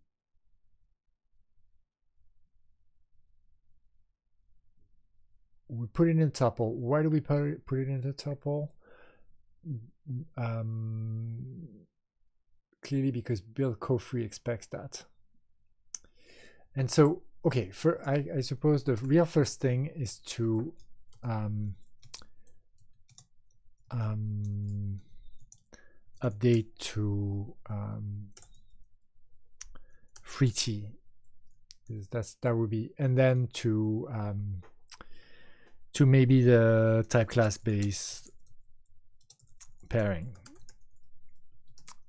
put it in a tuple. Why do we put it in a tuple? Clearly because build co-free expects that. And so, okay, I suppose the real first thing is to update to free T. That would be, and then to maybe the type class based pairing,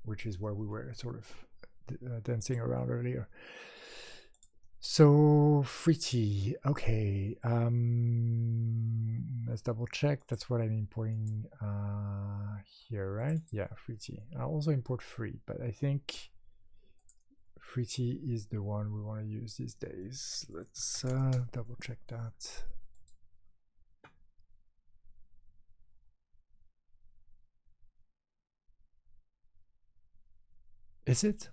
which is where we were sort of dancing around earlier. So free T, okay. Let's double check. That's what I'm importing here, right? Yeah, free T. I'll also import free, but I think free T is the one we want to use these days. Let's double check that. Is it?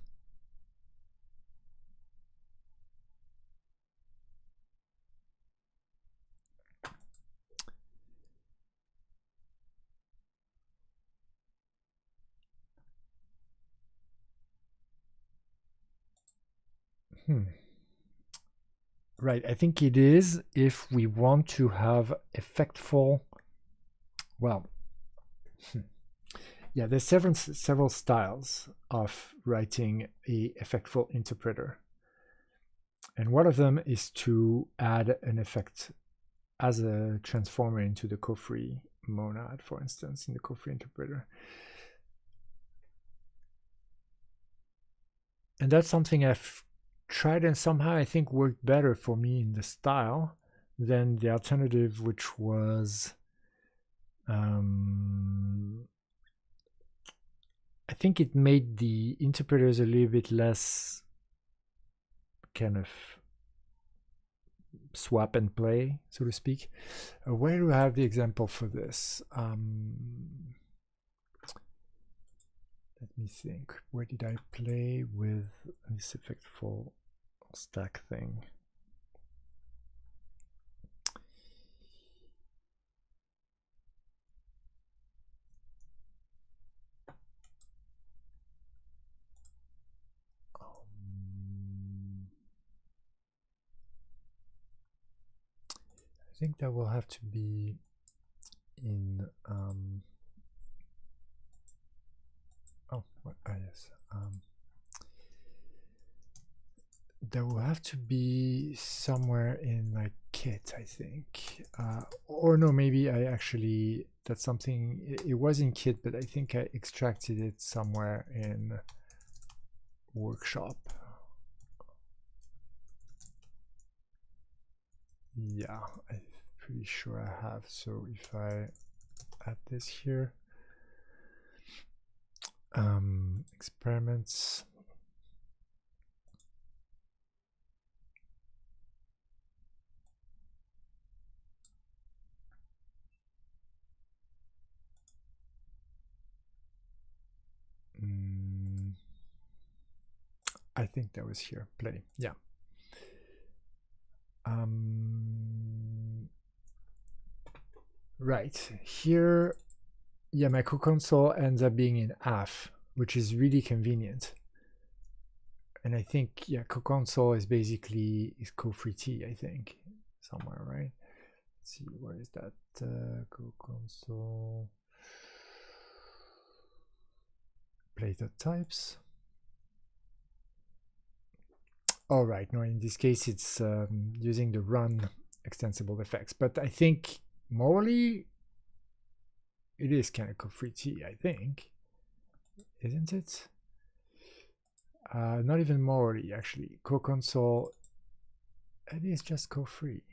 Right, I think it is if we want to have effectful, well, yeah, there's several styles of writing a effectful interpreter. And one of them is to add an effect as a transformer into the co-free monad, for instance, in the co-free interpreter. And that's something I've tried and somehow I think worked better for me in the style than the alternative, which was I think it made the interpreters a little bit less kind of swap and play, so to speak. Where do I have the example for this? Let me think. Where did I play with this effectful stack thing? I think that will have to be in yes. That will have to be somewhere in like Kit, I think, or no, maybe I actually, that's something, it was in Kit, but I think I extracted it somewhere in Workshop. Yeah, I'm pretty sure I have. So if I add this here, experiments, I think that was here, play, yeah. Right, here, yeah, my co-console ends up being in AF, which is really convenient. And I think, yeah, co-console is basically co-free T, I think, somewhere, right? Let's see, where is that co-console? replace the types. All right, no, in this case it's using the run extensible effects, but I think morally it is kind of code-free T, I think, isn't it? Not even morally, actually. Co-console, it is just code-free.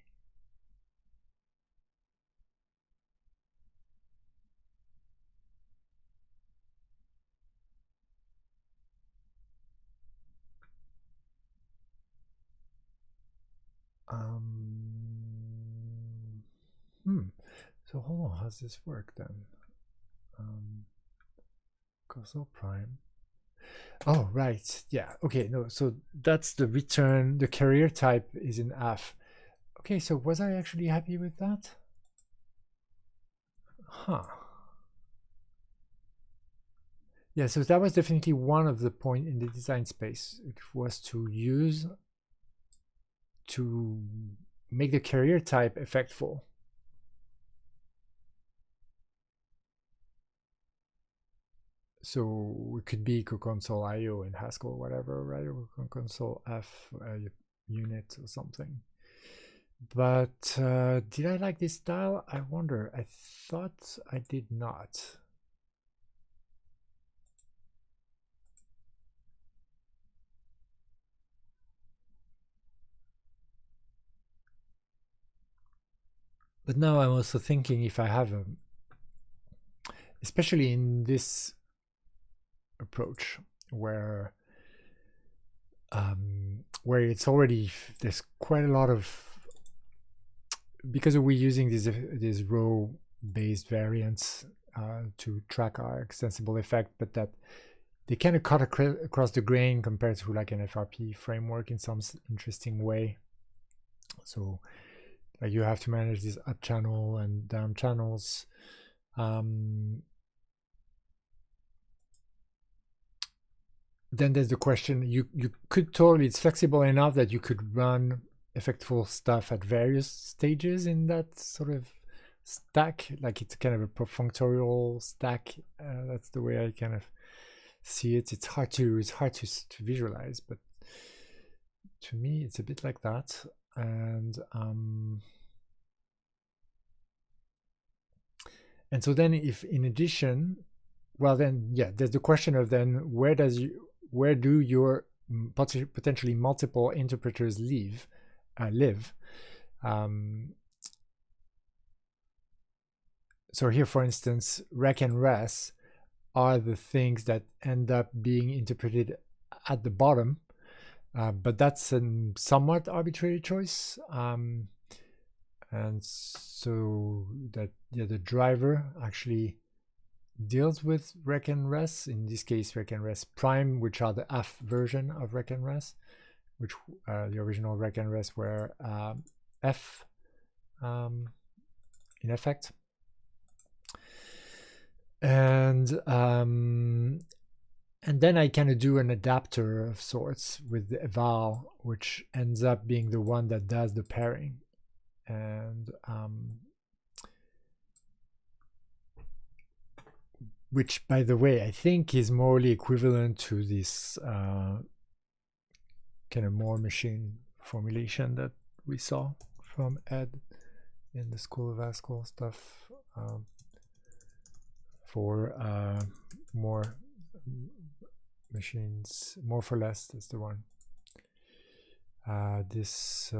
So hold on, how's this work then? Console prime. Oh, right. Yeah. Okay. No. So that's the return. The carrier type is in F. Okay. So was I actually happy with that? Huh. Yeah. So that was definitely one of the point in the design space. It was to use to make the carrier type effectful. So it could be co-console IO in Haskell or whatever, right? Or co-console F unit or something. But did I like this style? I wonder. I thought I did not. But now I'm also thinking if I have a, especially in this approach where it's already, there's quite a lot of, because we're using these row based variants to track our extensible effect, but that they kind of cut across the grain compared to like an FRP framework in some interesting way. So like you have to manage this up channel and down channels. Then there's the question, you could totally, it's flexible enough that you could run effectful stuff at various stages in that sort of stack, like it's kind of a perfunctorial stack. That's the way I kind of see it. It's hard to visualize, but to me it's a bit like that. And so then if in addition, well then yeah, there's the question of then where do your potentially multiple interpreters live. So here, for instance, rec and res are the things that end up being interpreted at the bottom, but that's a somewhat arbitrary choice. And so that the driver actually deals with rec and res, in this case rec and res prime, which are the F version of rec and res, which the original rec and res were F in effect. And then I kind of do an adapter of sorts with the eval, which ends up being the one that does the pairing. And which, by the way, I think is morally equivalent to this kind of more machine formulation that we saw from Ed in the School of Haskell stuff, for more machines, more for less. That's the one. This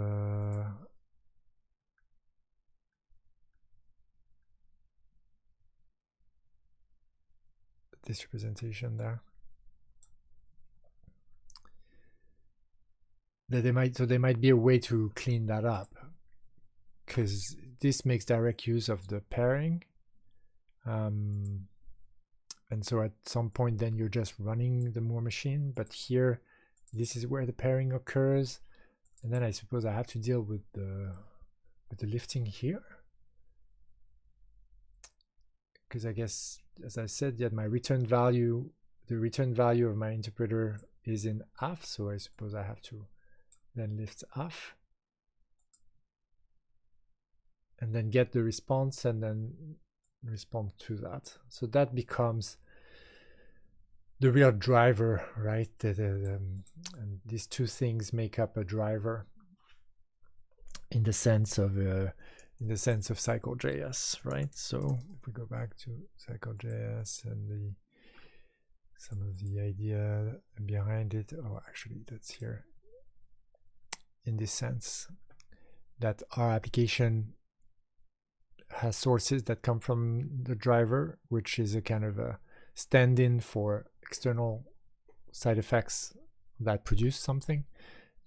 representation there. That there might be a way to clean that up, because this makes direct use of the pairing, and so at some point then you're just running the Moore machine, but here this is where the pairing occurs, and then I suppose I have to deal with the lifting here, because I guess, as I said, yeah, my return value, the return value of my interpreter is in F, so I suppose I have to then lift F and then get the response and then respond to that. So that becomes the real driver, right? And these two things make up a driver in the sense of Cycle.js, right? So if we go back to Cycle.js and some of the idea behind it, oh, actually that's here. In this sense, that our application has sources that come from the driver, which is a kind of a stand-in for external side effects that produce something.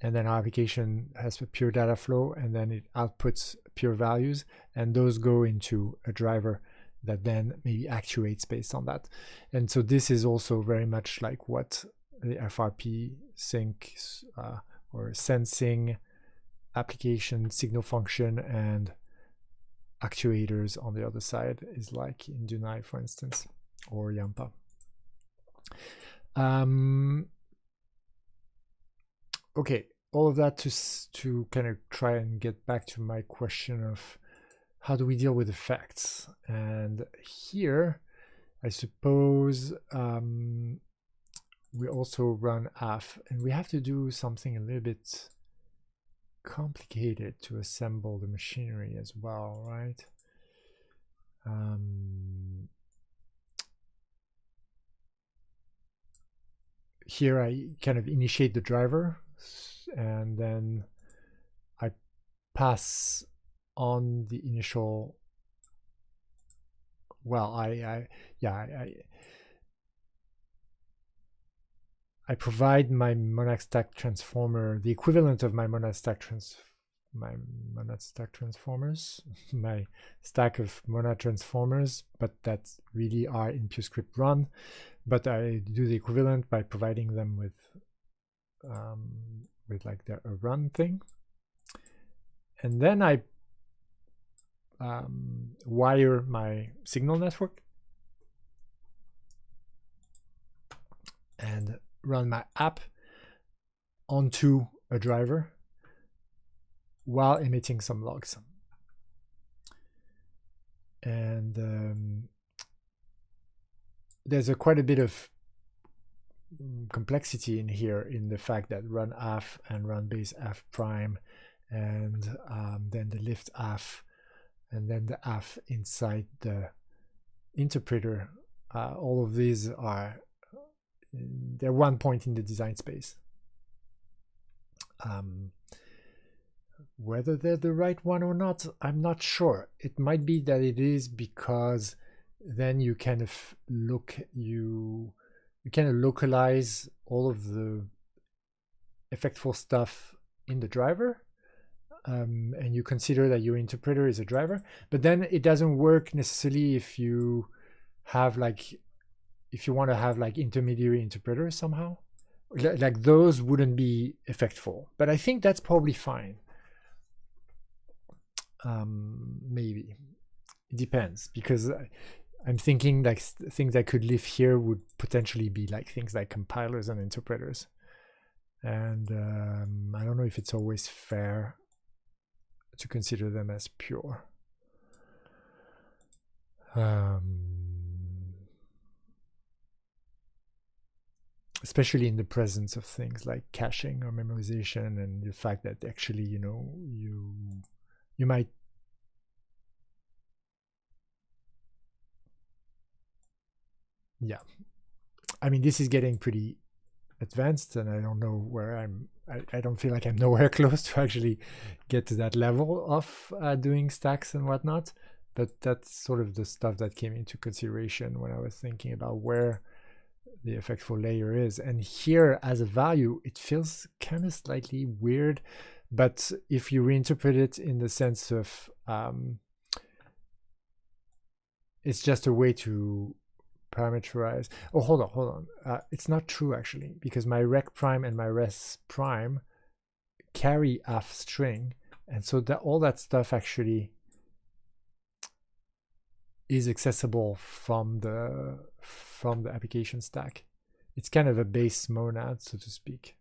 And then our application has a pure data flow, and then it outputs pure values, and those go into a driver that then maybe actuates based on that. And so this is also very much like what the FRP sync or sensing application signal function and actuators on the other side is like in Dunai, for instance, or Yampa. Okay, all of that to kind of try and get back to my question of how do we deal with effects? And here, I suppose we also run AF, and we have to do something a little bit complicated to assemble the machinery as well, right? Here I kind of initiate the driver, and then I pass on the initial, well, I provide my monad stack transformer, the equivalent of my monad stack transformers, my stack of monad transformers, but that really are in Purescript run. But I do the equivalent by providing them with like a run thing, and then I wire my signal network and run my app onto a driver while emitting some logs. And there's quite a bit of complexity in here in the fact that run af and run base af prime, and then the lift af, and then the af inside the interpreter. All of these they're one point in the design space. Whether they're the right one or not, I'm not sure. It might be that it is, because then you kind of localize all of the effectful stuff in the driver, and you consider that your interpreter is a driver. But then it doesn't work necessarily if you have if you want to have intermediary interpreters somehow. Like those wouldn't be effectful, but I think that's probably fine. Maybe it depends, because I'm thinking things that could live here would potentially be things like compilers and interpreters, and I don't know if it's always fair to consider them as pure. Especially in the presence of things like caching or memorization, and the fact that actually, you might I mean, this is getting pretty advanced, and I don't know where I don't feel like I'm nowhere close to actually get to that level of doing stacks and whatnot, but that's sort of the stuff that came into consideration when I was thinking about where the effectful layer is. And here, as a value, it feels kind of slightly weird, but if you reinterpret it in the sense of it's just a way to parameterize. Oh, hold on. It's not true actually, because my rec prime and my res prime carry af string, and so that all that stuff actually is accessible from the application stack. It's kind of a base monad, so to speak.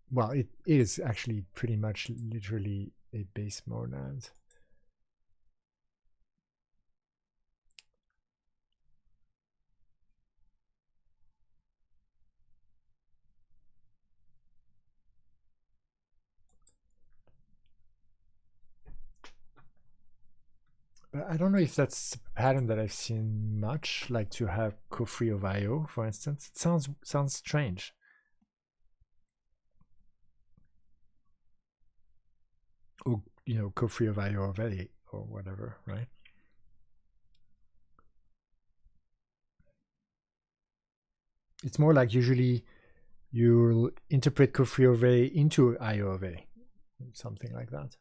Well, it is actually pretty much literally a base monad. I don't know if that's a pattern that I've seen much, like to have co-free of IO, for instance. It sounds strange. Or, you know, co-free of IO already, or whatever, right? It's more like usually you'll interpret co-free of A into IO of A, something like that.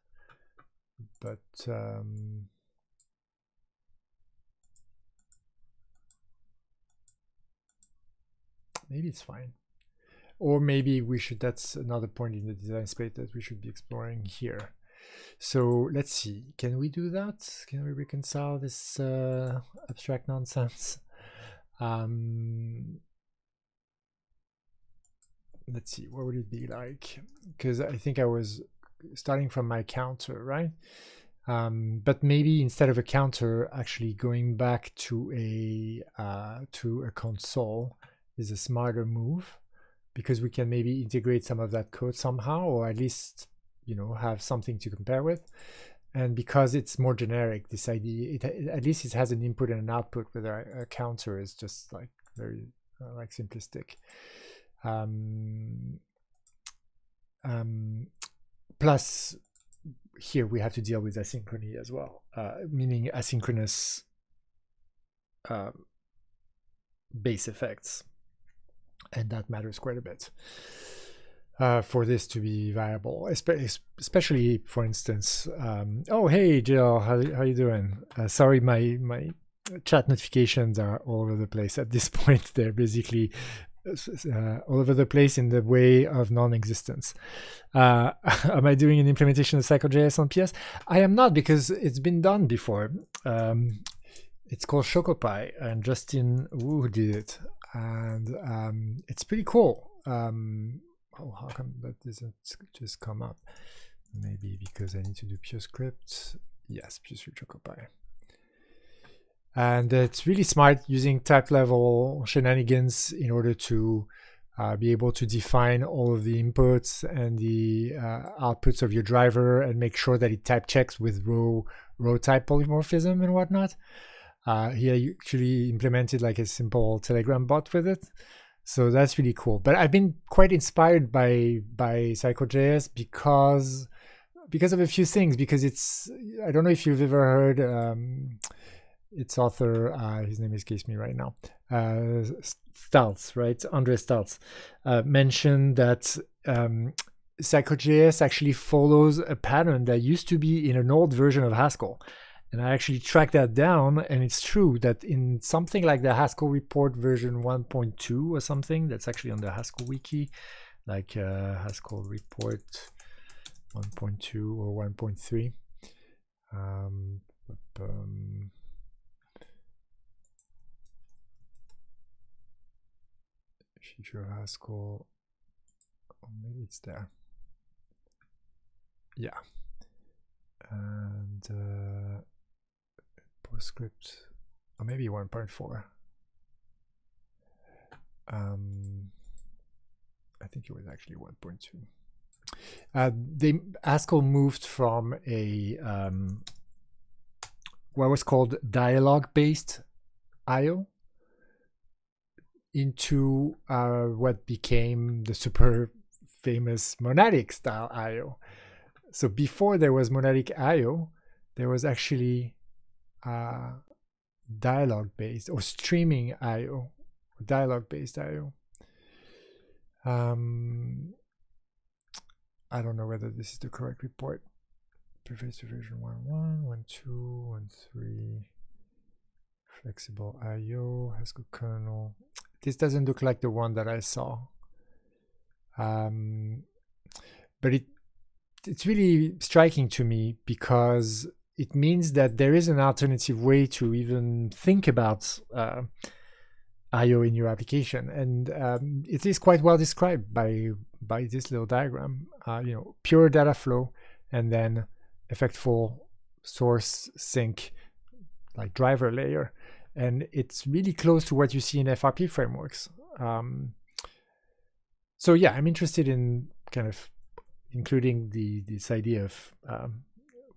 But maybe it's fine. Or maybe we should, that's another point in the design space that we should be exploring here. So let's see, can we do that? Can we reconcile this abstract nonsense? Let's see, what would it be like? Because I think I was starting from my counter, right? But maybe instead of a counter, actually going back to a console is a smarter move, because we can maybe integrate some of that code somehow, or at least, you know, have something to compare with. And because it's more generic, this idea, at least it has an input and an output, whether a counter is just like very like simplistic. Plus, here we have to deal with asynchrony as well, meaning asynchronous base effects, and that matters quite a bit for this to be viable, especially, for instance, oh, hey, Jill, how you doing? Sorry, my chat notifications are all over the place at this point. They're basically all over the place in the way of non-existence. Am I doing an implementation of CycleJS on PS? I am not, because it's been done before. It's called ChocoPie, and Justin Wu did it, and it's pretty cool. Oh, how come that doesn't just come up? Maybe because I need to do Purescript. Yes, Purescript ChocoPie. And it's really smart using type level shenanigans in order to be able to define all of the inputs and the outputs of your driver, and make sure that it type checks with row type polymorphism and whatnot. He actually implemented like a simple Telegram bot with it. So that's really cool. But I've been quite inspired by CycleJS because of a few things. Because it's, I don't know if you've ever heard its author, his name escapes me right now, Staltz, right? Andre Staltz mentioned that CycleJS actually follows a pattern that used to be in an old version of Haskell. And I actually tracked that down, and it's true that in something like the Haskell report version 1.2 or something, that's actually on the Haskell wiki, like Haskell report 1.2 or 1.3. Future Haskell, oh, maybe it's there. Yeah. And Purescript, or maybe 1.4. I think it was actually 1.2. Haskell moved from a what was called dialogue-based I/O into what became the super famous monadic style I/O. So before there was monadic I/O, there was actually dialogue-based or streaming I/O, dialogue-based I/O. I don't know whether this is the correct report. Preface to version 1.1, 1.2, 1.3. Flexible I/O, Haskell kernel. This doesn't look like the one that I saw. But it's really striking to me, because it means that there is an alternative way to even think about I/O in your application, and it is quite well described by this little diagram. You know, pure data flow, and then effectful source sync, like driver layer, and it's really close to what you see in FRP frameworks. So yeah, I'm interested in kind of including this idea of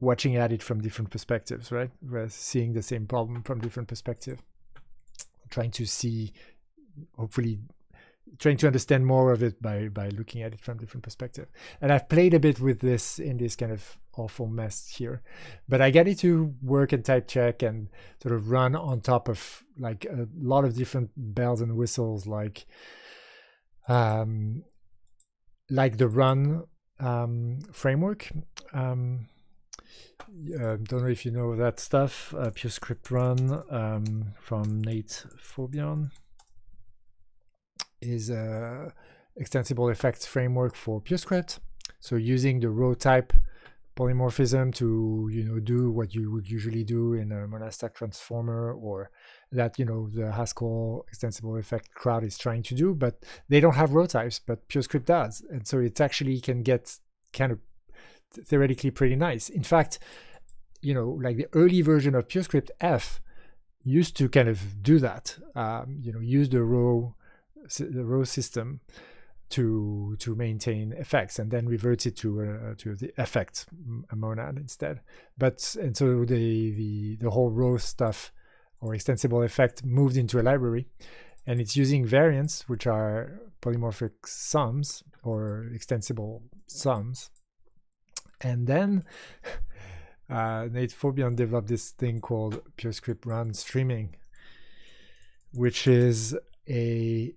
watching at it from different perspectives, right? We're seeing the same problem from different perspectives, trying to see, hopefully trying to understand more of it by looking at it from different perspectives. And I've played a bit with this in this kind of awful mess here, but I get it to work and type check and sort of run on top of like a lot of different bells and whistles, like the run framework. Don't know if you know that stuff. Purescript run from Nate Fobion is a extensible effects framework for Purescript. So using the row type polymorphism to do what you would usually do in a monad transformer, or that the Haskell extensible effect crowd is trying to do, but they don't have row types, but Purescript does, and so it actually can get kind of theoretically pretty nice. In fact, like the early version of Purescript F used to kind of do that, use the row system to maintain effects, and then revert it to the effect monad instead. And so the whole row stuff or extensible effect moved into a library, and it's using variants, which are polymorphic sums or extensible sums. And then Nate Fobion developed this thing called Purescript Run Streaming, which is a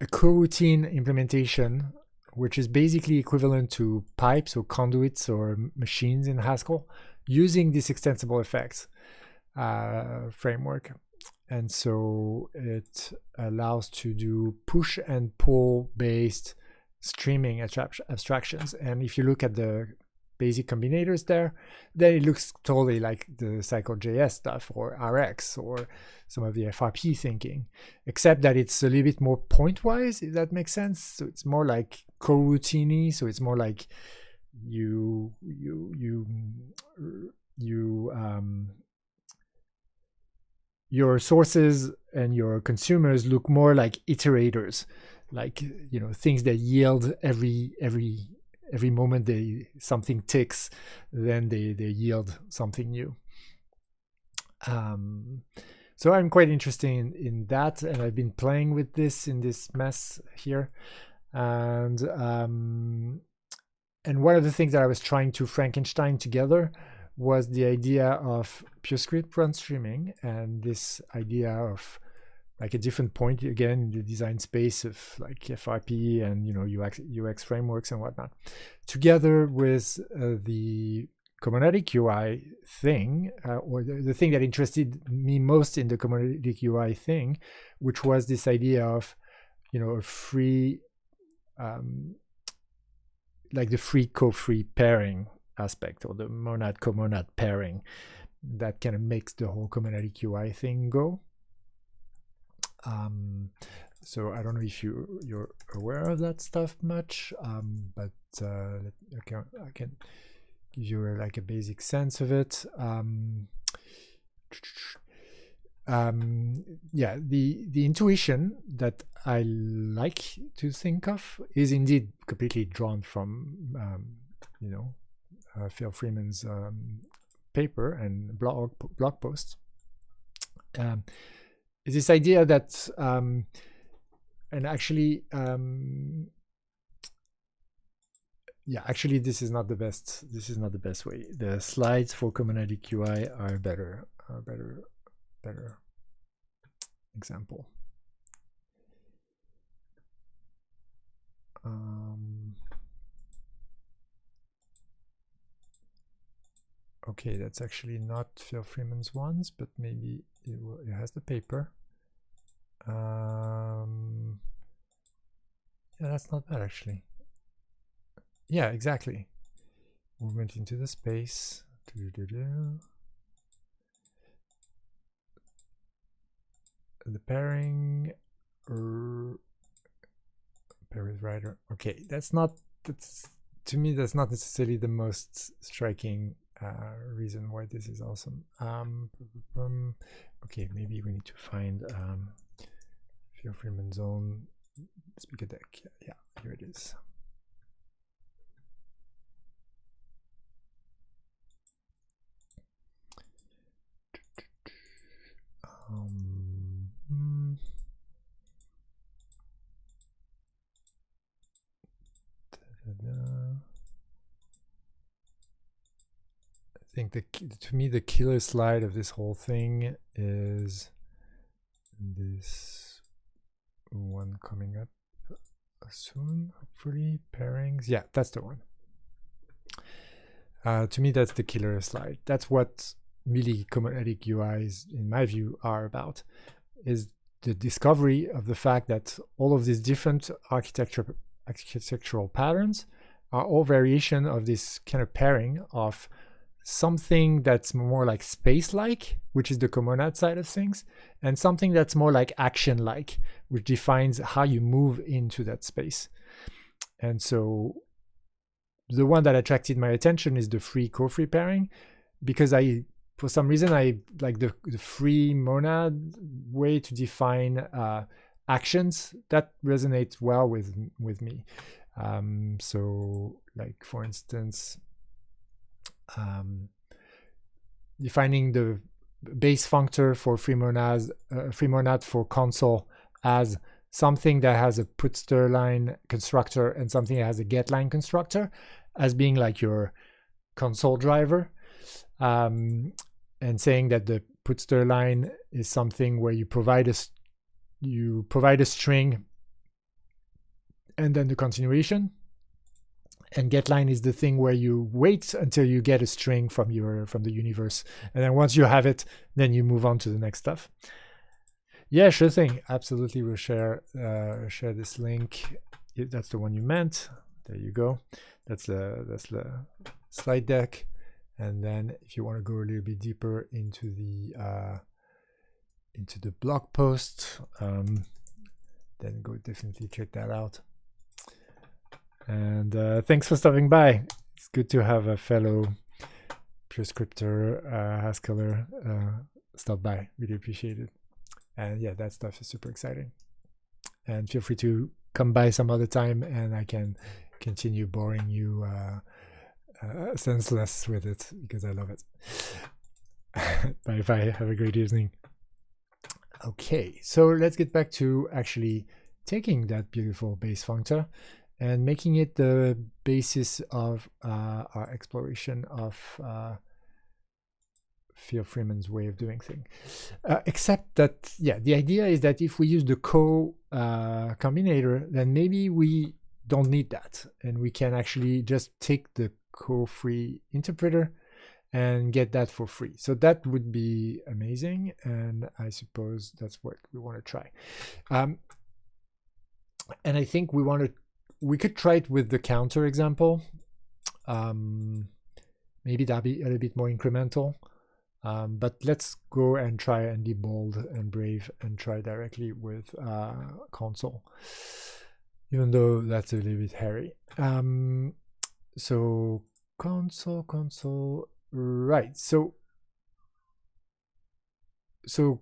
coroutine implementation, which is basically equivalent to pipes or conduits or machines in Haskell, using this extensible effects framework. And so it allows to do push and pull based streaming abstractions. And if you look at the basic combinators there, then it looks totally like the Cycle.js stuff or RX or some of the FRP thinking, except that it's a little bit more pointwise, if that makes sense. So it's more like coroutine-y. So it's more like your sources and your consumers look more like iterators, like things that yield every moment something ticks, then they yield something new. So I'm quite interested in that, and I've been playing with this in this mess here. And one of the things that I was trying to Frankenstein together was the idea of Purescript run streaming, and this idea of like a different point again in the design space of like FRP and UX frameworks and whatnot, together with the comonadic UI thing, or the thing that interested me most in the comonadic UI thing, which was this idea of a free like the free co-free pairing aspect, or the monad comonad pairing that kind of makes the whole comonadic UI thing go. So I don't know if you're aware of that stuff much, but I can give you like a basic sense of it. Yeah, the intuition that I like to think of is indeed completely drawn from Phil Freeman's paper and blog post. Is this idea that and actually actually this is not the best way. The slides for comonadic UI are better example. Okay, that's actually not Phil Freeman's ones, but maybe it has the paper. Yeah, that's not bad actually. Yeah, exactly. Movement into the space. The pairing, pair with writer. Okay, that's to me that's not necessarily the most striking reason why this is awesome. Okay, maybe we need to find Phil Freeman's own speaker deck. Yeah, here it is. think to me the killer slide of this whole thing is this one coming up soon, hopefully. Pairings, yeah, that's the one. To me, that's the killer slide. That's what really comonetic UIs, in my view, are about, is the discovery of the fact that all of these different architectural patterns are all variation of this kind of pairing of something that's more like space-like, which is the comonad side of things, and something that's more like action-like, which defines how you move into that space. And so the one that attracted my attention is the free co-free pairing, because for some reason I like the free monad way to define actions. That resonates well with me. So like, for instance, defining the base functor for free monad for console as something that has a putStirLine constructor and something that has a getLine constructor as being like your console driver, and saying that the putStirLine is something where you provide a string and then the continuation, and getLine is the thing where you wait until you get a string from the universe, and then once you have it, then you move on to the next stuff. Yeah, sure thing. Absolutely, we'll share this link. If that's the one you meant, there you go. That's the slide deck. And then if you want to go a little bit deeper into the blog post, then go definitely check that out. And thanks for stopping by. It's good to have a fellow Purescripter, Hascaller, stop by. Really appreciate it. And yeah, that stuff is super exciting. And feel free to come by some other time and I can continue boring you senseless with it, because I love it. Bye bye. Have a great evening. Okay, so let's get back to actually taking that beautiful base functor and making it the basis of our exploration of Theo Freeman's way of doing things. Except that, yeah, the idea is that if we use the combinator, then maybe we don't need that, and we can actually just take the co-free interpreter and get that for free. So that would be amazing, and I suppose that's what we want to try. And I think we could try it with the counter example. Maybe that'll be a little bit more incremental. But let's go and try and be bold and brave and try directly with console, even though that's a little bit hairy. So console, right? So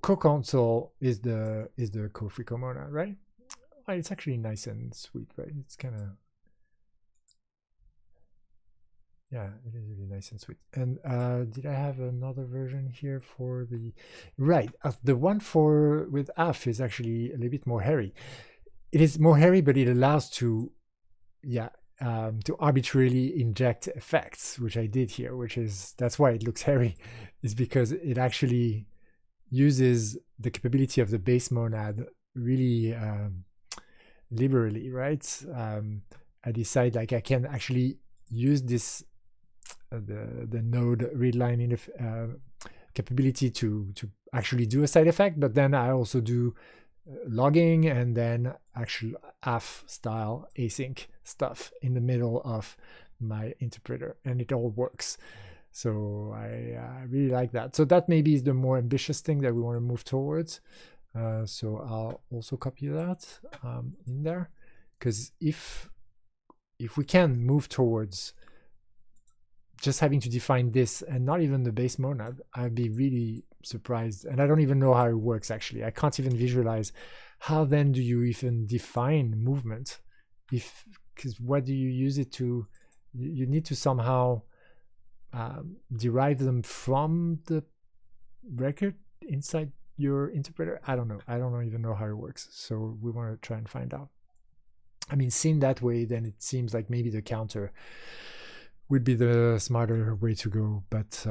co-console is the co-free comonad, right? It's actually nice and sweet, right? It's kind of, yeah, it is really nice and sweet. And did I have another version here for the, right? The one with AF is actually a little bit more hairy. It is more hairy, but it allows to, yeah, to arbitrarily inject effects, which I did here, that's why it looks hairy, is because it actually uses the capability of the base monad really liberally, right? I decide like I can actually use this the node readline capability to actually do a side effect, but then I also do logging and then actual AF style async stuff in the middle of my interpreter, and it all works. So I really like that. So that maybe is the more ambitious thing that we want to move towards. So I'll also copy that in there, because if we can move towards just having to define this and not even the base monad, I'd be really surprised. And I don't even know how it works, actually. I can't even visualize how then do you even define movement, because what do you use it to? You need to somehow derive them from the record inside your interpreter. I don't know. I don't even know how it works. So we want to try and find out. I mean, seen that way, then it seems like maybe the counter would be the smarter way to go, but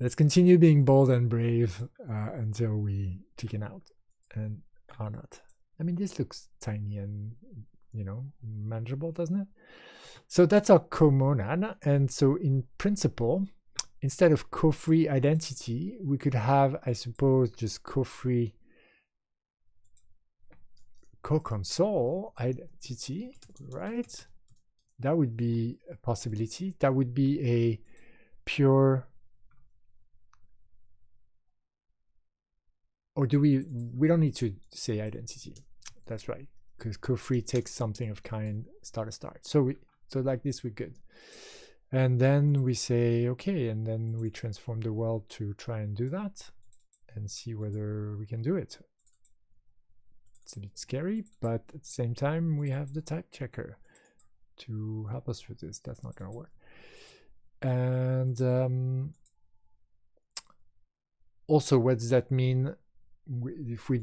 let's continue being bold and brave until we chicken out and are not. I mean, this looks tiny and, you know, manageable, doesn't it? So that's our comonad. And so in principle, instead of co-free identity, we could have, I suppose, just co-free co-console identity, right? That would be a possibility. That would be a pure, or do we don't need to say identity. That's right, because co-free takes something of kind start. So like this, we're good. And then we say, okay, and then we transform the world to try and do that and see whether we can do it. It's a bit scary, but at the same time, we have the type checker to help us with this. That's not going to work. And also, what does that mean? If we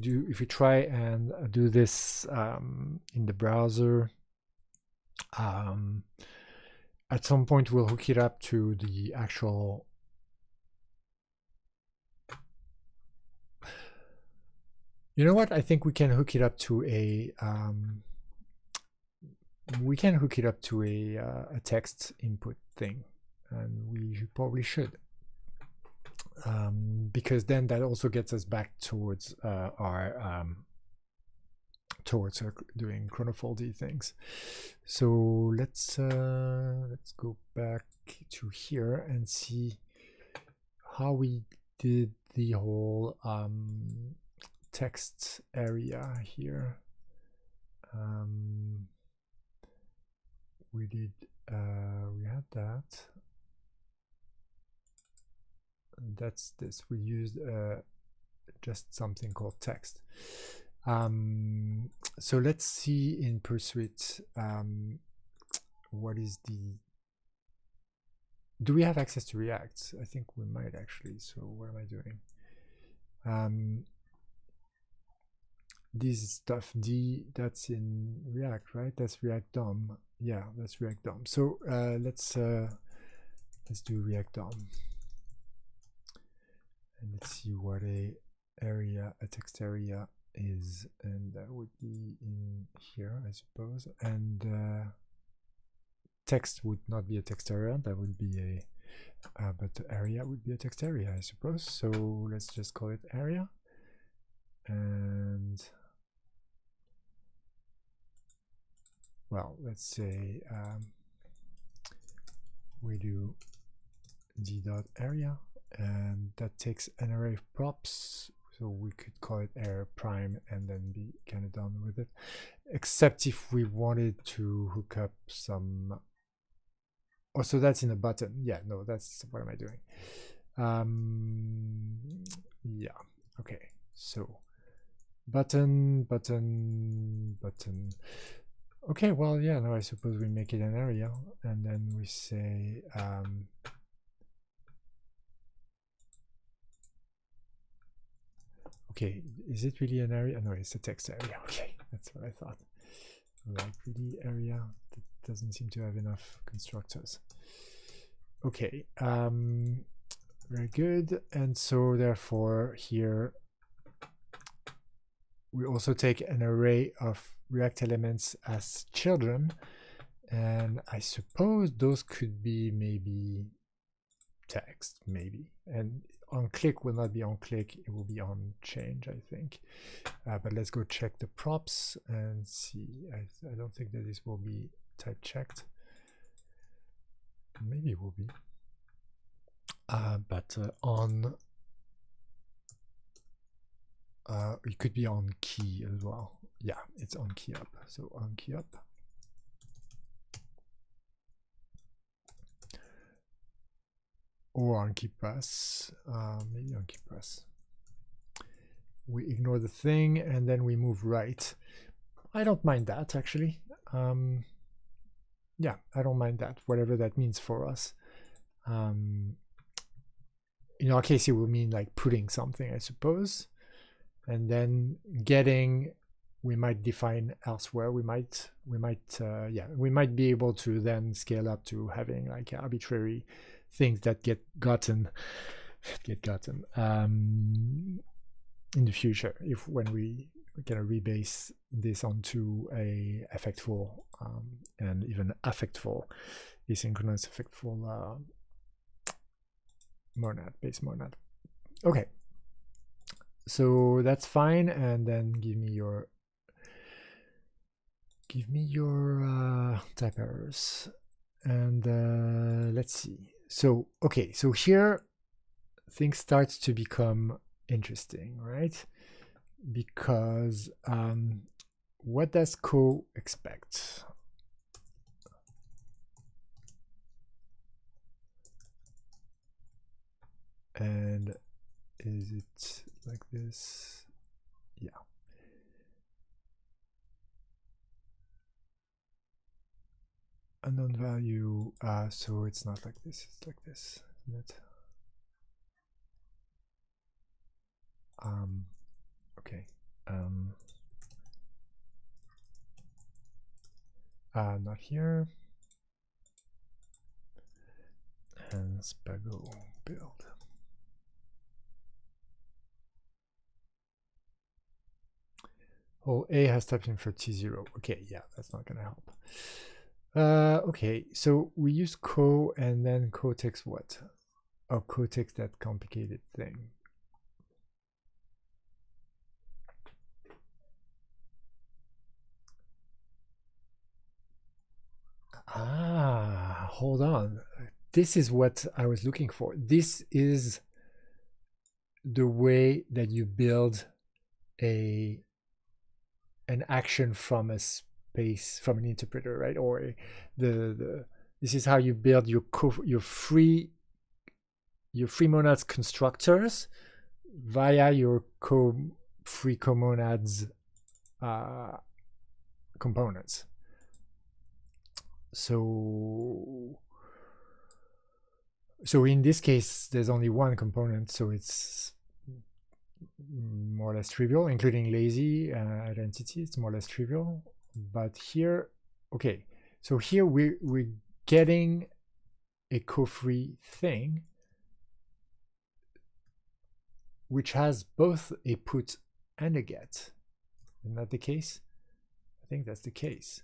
try and do this in the browser, at some point we'll hook it up to the actual you know what, I think we can hook it up to a text input thing, and we probably should, because then that also gets us back towards doing chronofoldy things. So let's go back to here and see how we did the whole text area here. We had that. That's this. We used just something called text. So let's see in Purescript what is the. Do we have access to React? I think we might actually. So what am I doing? This stuff D, that's in React, right? That's React DOM. Yeah, that's React DOM. So let's do React DOM. And let's see what a text area is, and that would be in here, I suppose. And text would not be a text area, that would be a but the area would be a text area, I suppose. So let's just call it area, and well, let's say we do d.area, and that takes an array of props, so we could call it array prime and then be kind of done with it, except if we wanted to hook up some. Oh, so that's in a button. Yeah, no, that's, what am I doing? Yeah, okay, so button. Okay, well, yeah, no, I suppose we make it an area, and then we say okay, is it really an area? No, it's a text area. Okay, that's what I thought. Like, really area, that doesn't seem to have enough constructors. Okay, very good. And so therefore here we also take an array of React elements as children, and I suppose those could be maybe text, maybe, and on click will not be on click, it will be on change, I think. But let's go check the props and see. I don't think that this will be type checked. Maybe it will be, but on it could be on key as well. Yeah, it's on key up. So on key up. Or on key press. Maybe on key press. We ignore the thing and then we move right. I don't mind that, actually. Yeah, I don't mind that, whatever that means for us. In our case, it will mean like putting something, I suppose, and then getting we might define elsewhere. We might be able to then scale up to having like arbitrary things that get gotten in the future, if when we kind of rebase this onto a effectful and even affectful, asynchronous effectful monad, base monad. Okay, so that's fine. And then give me your type errors, and let's see. So okay, so here things start to become interesting, right? Because what does co expect? And is it like this? Yeah. Unknown value, so it's not like this, it's like this, isn't it? Okay. Not here. And Spago build. Oh, A has typed in for T0. Okay, yeah, that's not gonna help. Okay, so we use co, and then co takes what? Oh, co takes that complicated thing. Hold on. This is what I was looking for. This is the way that you build an action from a space, from an interpreter, right? Or this is how you build your free monads constructors via your free comonads components. So in this case, there's only one component, so it's more or less trivial, including lazy identity. It's more or less trivial. But here, okay, so here we're getting a co-free thing, which has both a put and a get. Isn't that the case? I think that's the case.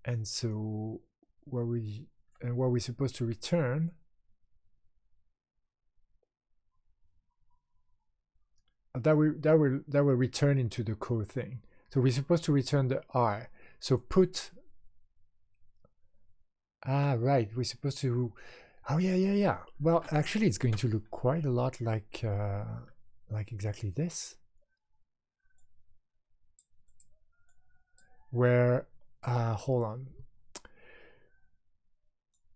And so what we're supposed to return that will return into the co thing. So we're supposed to return the R. So put right, we're supposed to yeah. Well, actually it's going to look quite a lot like exactly this, where hold on.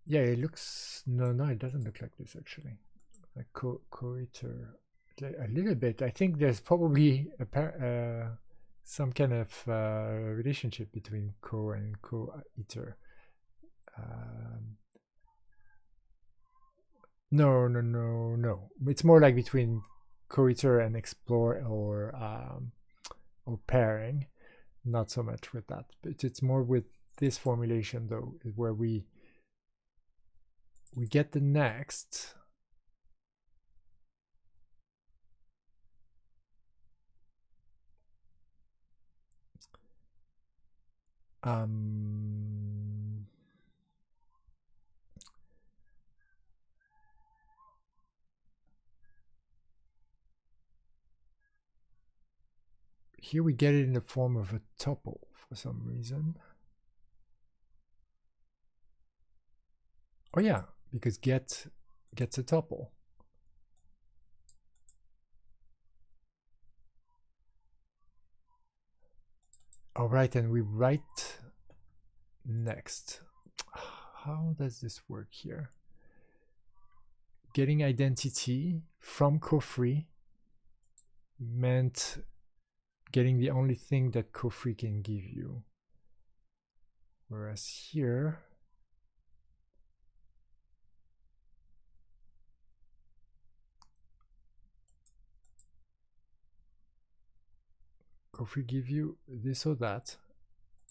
Yeah, it looks no, it doesn't look like this actually. Like coiter a little bit. I think there's probably some kind of relationship between co and coiter. No. It's more like between coiter and explore or pairing. Not so much with that, but it's more with this formulation though, where we get the next. Here we get it in the form of a tuple for some reason. Oh yeah, because gets a tuple. All right, and we write next. How does this work here? Getting identity from co-free meant getting the only thing that co-free can give you. Whereas here, if we give you this or that,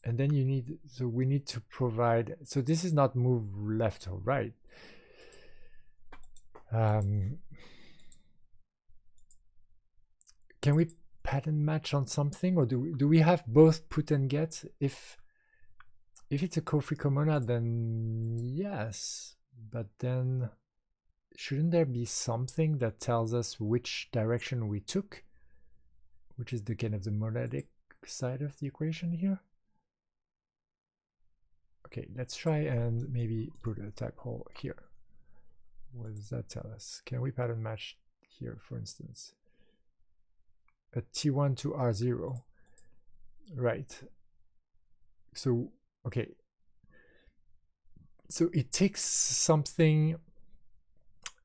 and then you need, so we need to provide, so this is not move left or right. Can we pattern match on something, or do we have both put and get? If it's a co-free comonad, then yes, but then shouldn't there be something that tells us which direction we took, which is the kind of the monadic side of the equation here? Okay, let's try and maybe put a type hole here. What does that tell us? Can we pattern match here, for instance? A T1 to R0, right? So, okay. So it takes something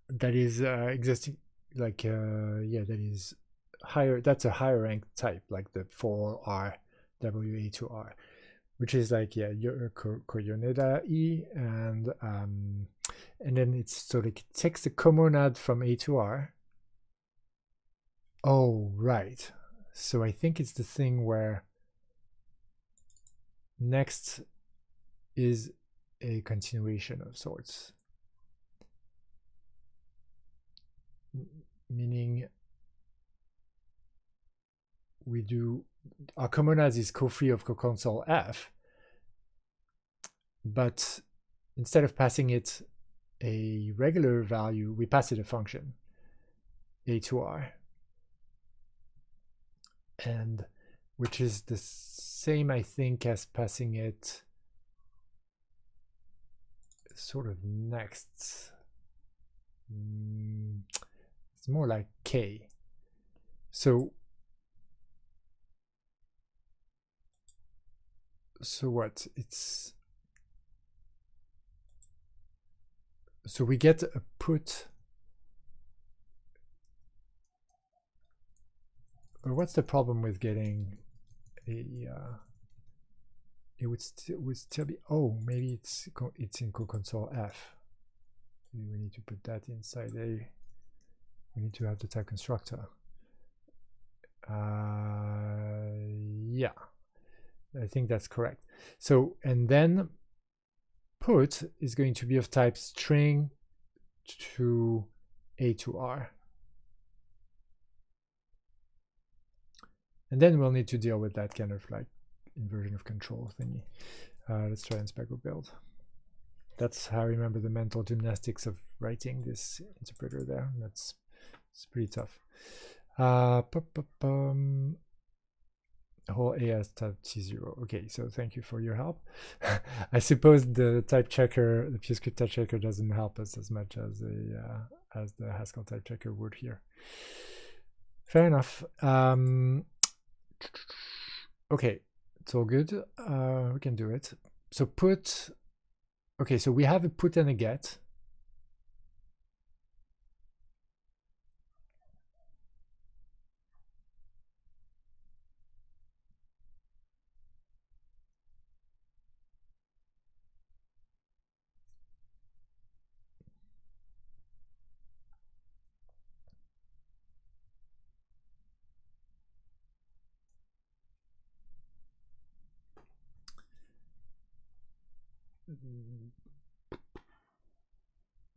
that is existing, like, yeah, that is higher, that's a higher rank type, like the 4R, WA2R, which is like, yeah, your Koyoneda E, and then it's, so like it takes the comonad from A to R. Oh, right. So I think it's the thing where next is a continuation of sorts. Meaning we do, our comonads is co-free of co-console F, but instead of passing it a regular value, we pass it a function, A to R, and which is the same, I think, as passing it sort of next. It's more like K. So what? It's, so we get a put. Or what's the problem with getting a? It would still be. Oh, maybe it's in co-console F. Maybe we need to put that inside a. We need to have the type constructor. Yeah, I think that's correct. So, and then put is going to be of type string to A to R. And then we'll need to deal with that kind of like inversion of control thingy. Let's try and Spectral build. That's how I remember the mental gymnastics of writing this interpreter there. It's pretty tough. Whole A as type T0. Okay, so thank you for your help. I suppose the type checker, the Purescript type checker, doesn't help us as much as the Haskell type checker would here. Fair enough. Okay, it's all good. We can do it. So put. Okay, so we have a put and a get.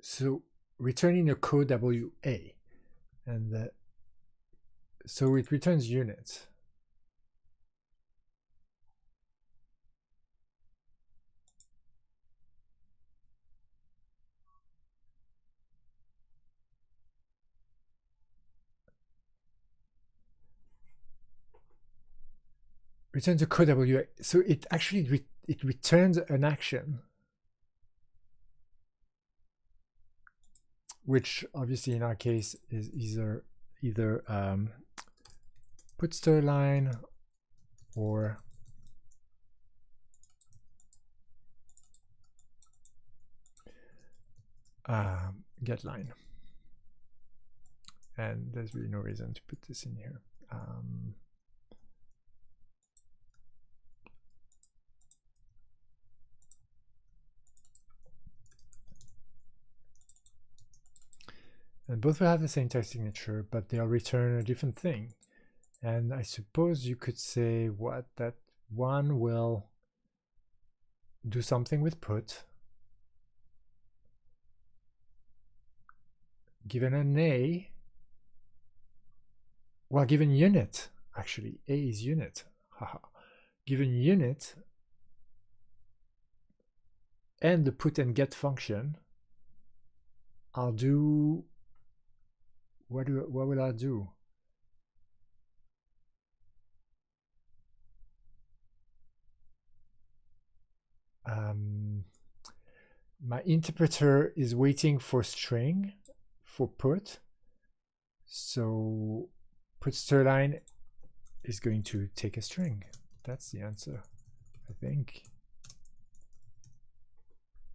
So returning a code WA, and so it returns units. Returns a code WA. So it actually it returns an action, which obviously in our case is either put stir line or get line. And there's really no reason to put this in here. And both will have the same text signature, but they'll return a different thing. And I suppose you could say what, that one will do something with put. Given an A, well, given unit, actually, A is unit. Haha. Given unit and the put and get function, I'll do, what will I do? My interpreter is waiting for string for put. So put line is going to take a string. That's the answer, I think.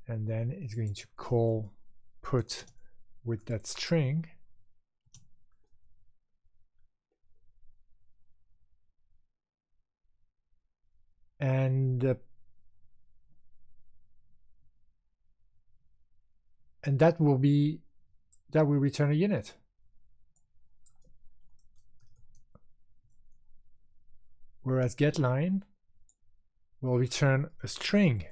And then it's going to call put with that string. And that will return a unit. Whereas getLine will return a string.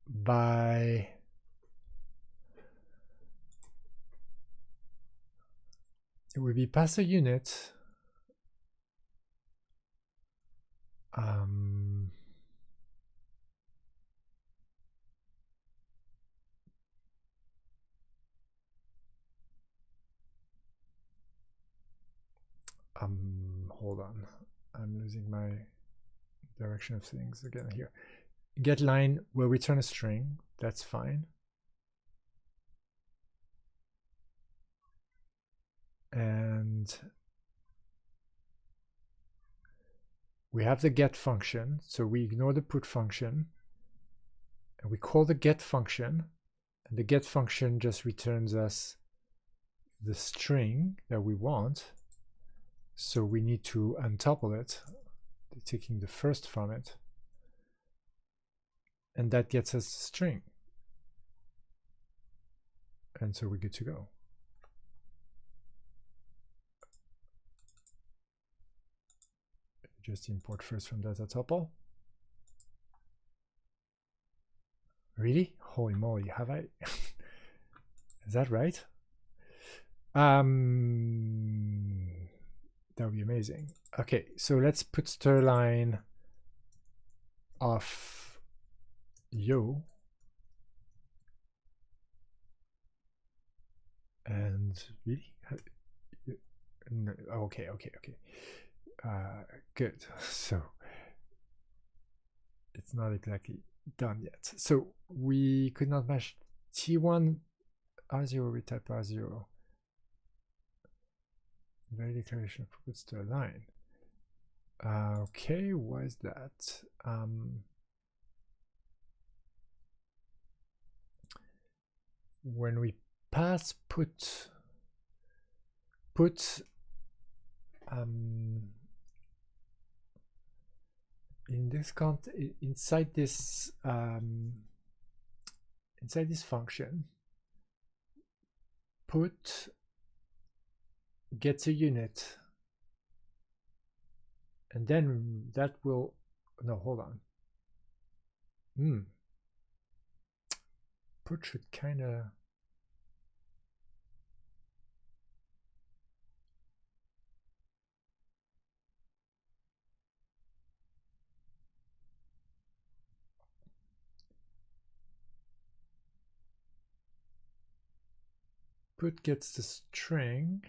By it will be pass a unit. Hold on, I'm losing my direction of things again here. GetLine will return a string. That's fine. And we have the get function, so we ignore the put function, and we call the get function, and the get function just returns us the string that we want. So we need to untopple it, taking the first from it, and that gets us the string. And so we're good to go. Just import first from data tuple. Really? Holy moly, have I? Is that right? That would be amazing. Okay, so let's put line of yo. And really? No, okay. Good. So it's not exactly done yet. So we could not match T1 R0 with type R0. Very declaration for puts to a line. Okay, why is that? When we pass put in this inside this function, put gets a unit, and then that will, no, hold on. Put should kind of, put gets the string,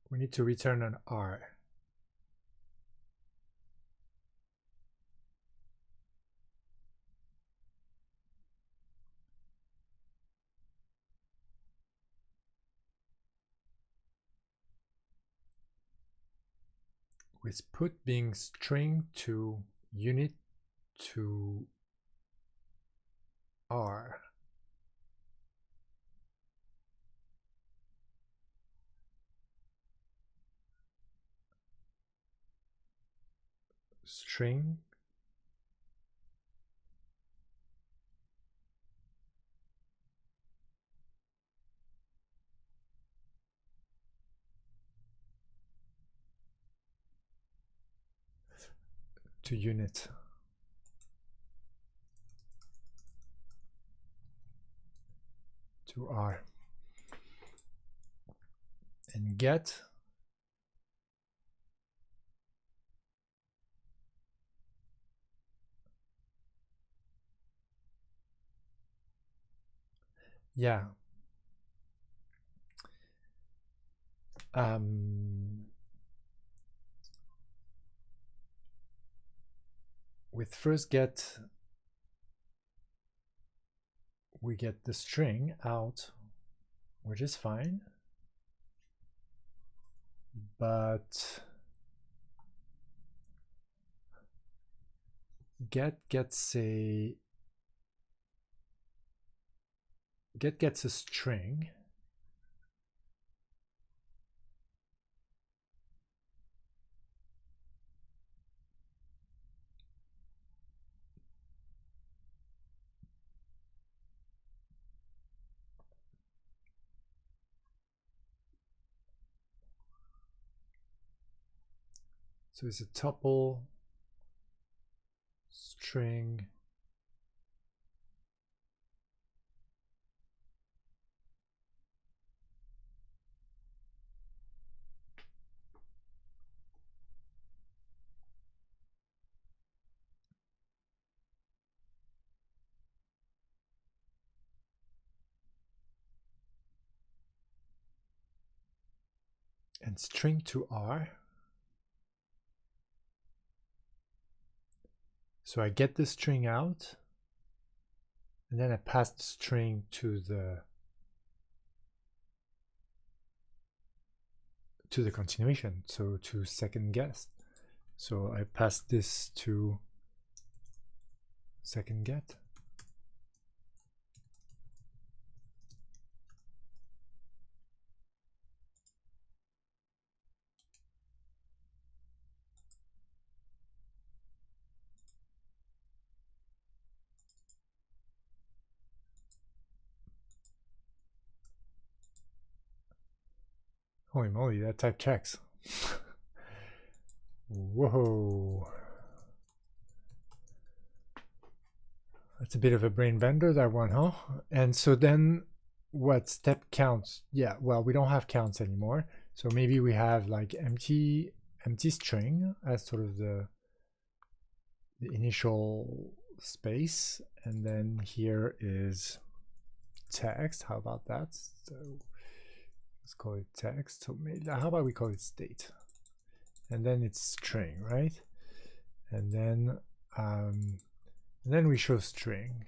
we need to return an R. With put being string to unit to R. String to unit. To R. And get yeah. With first get, we get the string out, which is fine, but get gets a string. So it's a tuple string and string to R. So I get the string out, and then I pass the string to the continuation, so to second guess. So I pass this to second get. Holy moly, that type checks. Whoa. That's a bit of a brain bender, that one, huh? And so then what step counts? Yeah, well, we don't have counts anymore. So maybe we have like empty string as sort of the initial space. And then here is text. How about that? So let's call it text. So maybe, how about we call it state? And then it's string, right? And then we show string,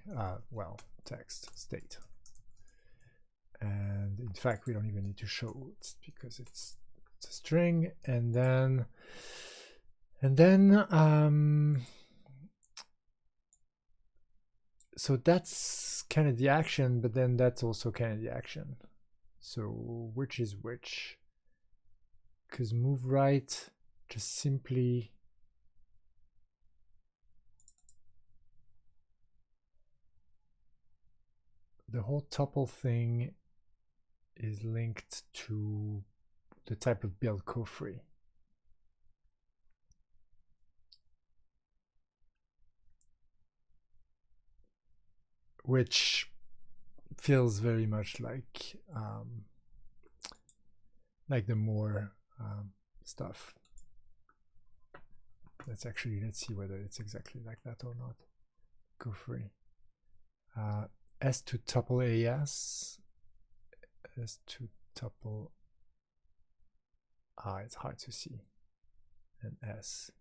well, text state. And in fact, we don't even need to show it because it's a string. And then so that's kind of the action, but then that's also kind of the action. So which is which? Because move right just simply the whole tuple thing is linked to the type of build co-free. Which feels very much like the more stuff. Let's see whether it's exactly like that or not. Go free. S to tuple AS, S to tuple It's hard to see. And S.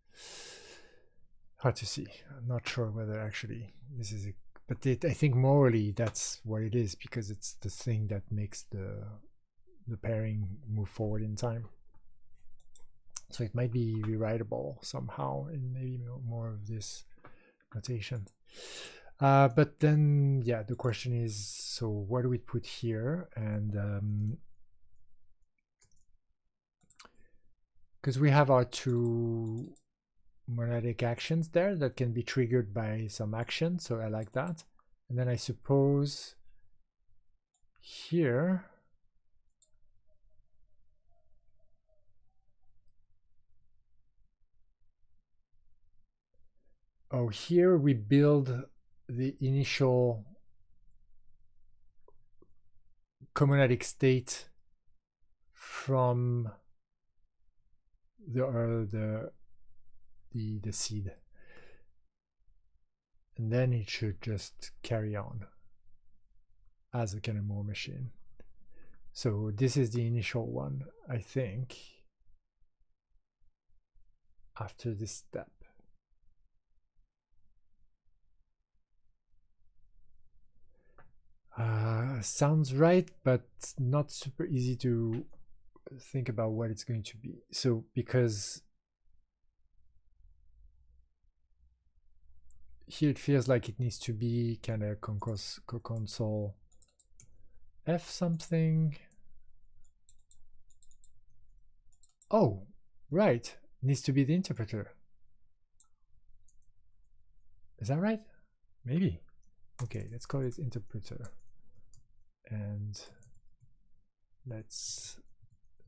Hard to see. I'm not sure whether actually this is a, but I think morally that's what it is, because it's the thing that makes the pairing move forward in time. So it might be rewritable somehow in maybe more of this notation. But then, yeah, the question is, so what do we put here? And because we have our two monadic actions there that can be triggered by some action, so I like that. And then I suppose here, oh, here we build the initial comonadic state from the seed, and then it should just carry on as a kind of more machine. So this is the initial one, I think, after this step. Sounds right, but not super easy to think about what it's going to be. So because here it feels like it needs to be kind of console F something. Oh, right. It needs to be the interpreter. Is that right? Maybe. Okay, let's call it interpreter. And let's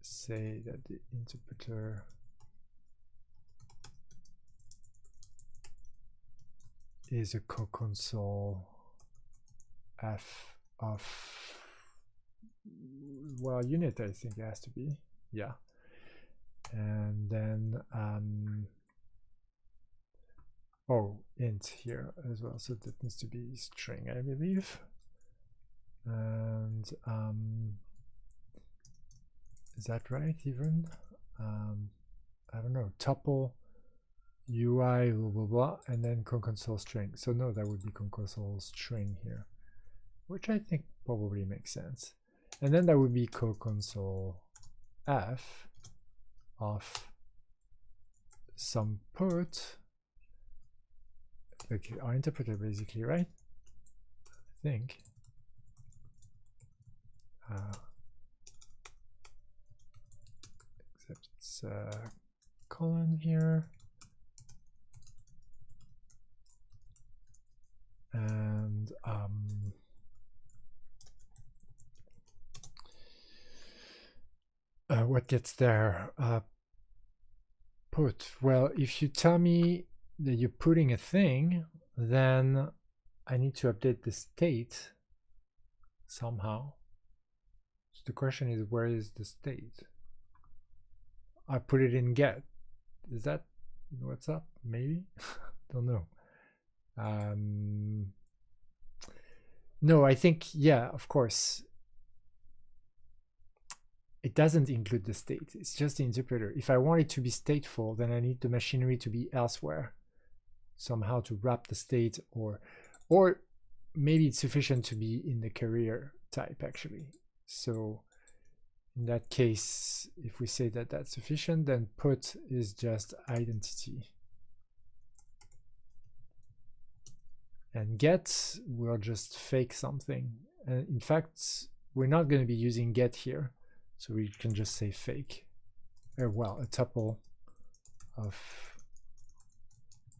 say that the interpreter is a co-console F of, well, unit, I think it has to be. Yeah. And then oh, int here as well, so that needs to be string, I believe. And is that right even? I don't know, tuple UI blah blah blah, and then console string. So no, that would be console string here, which I think probably makes sense. And then that would be console F of some put, like our interpreter basically, right? I think. Except it's a colon here. And what gets there? Put. Well, if you tell me that you're putting a thing, then I need to update the state somehow. So the question is, where is the state? I put it in get. Is that what's up? Maybe? Don't know. No, I think, yeah, of course. It doesn't include the state. It's just the interpreter. If I want it to be stateful, then I need the machinery to be elsewhere, somehow to wrap the state, or maybe it's sufficient to be in the carrier type actually. So in that case, if we say that that's sufficient, then put is just identity. And get will just fake something. And in fact, we're not going to be using get here. So we can just say fake. Well, a tuple of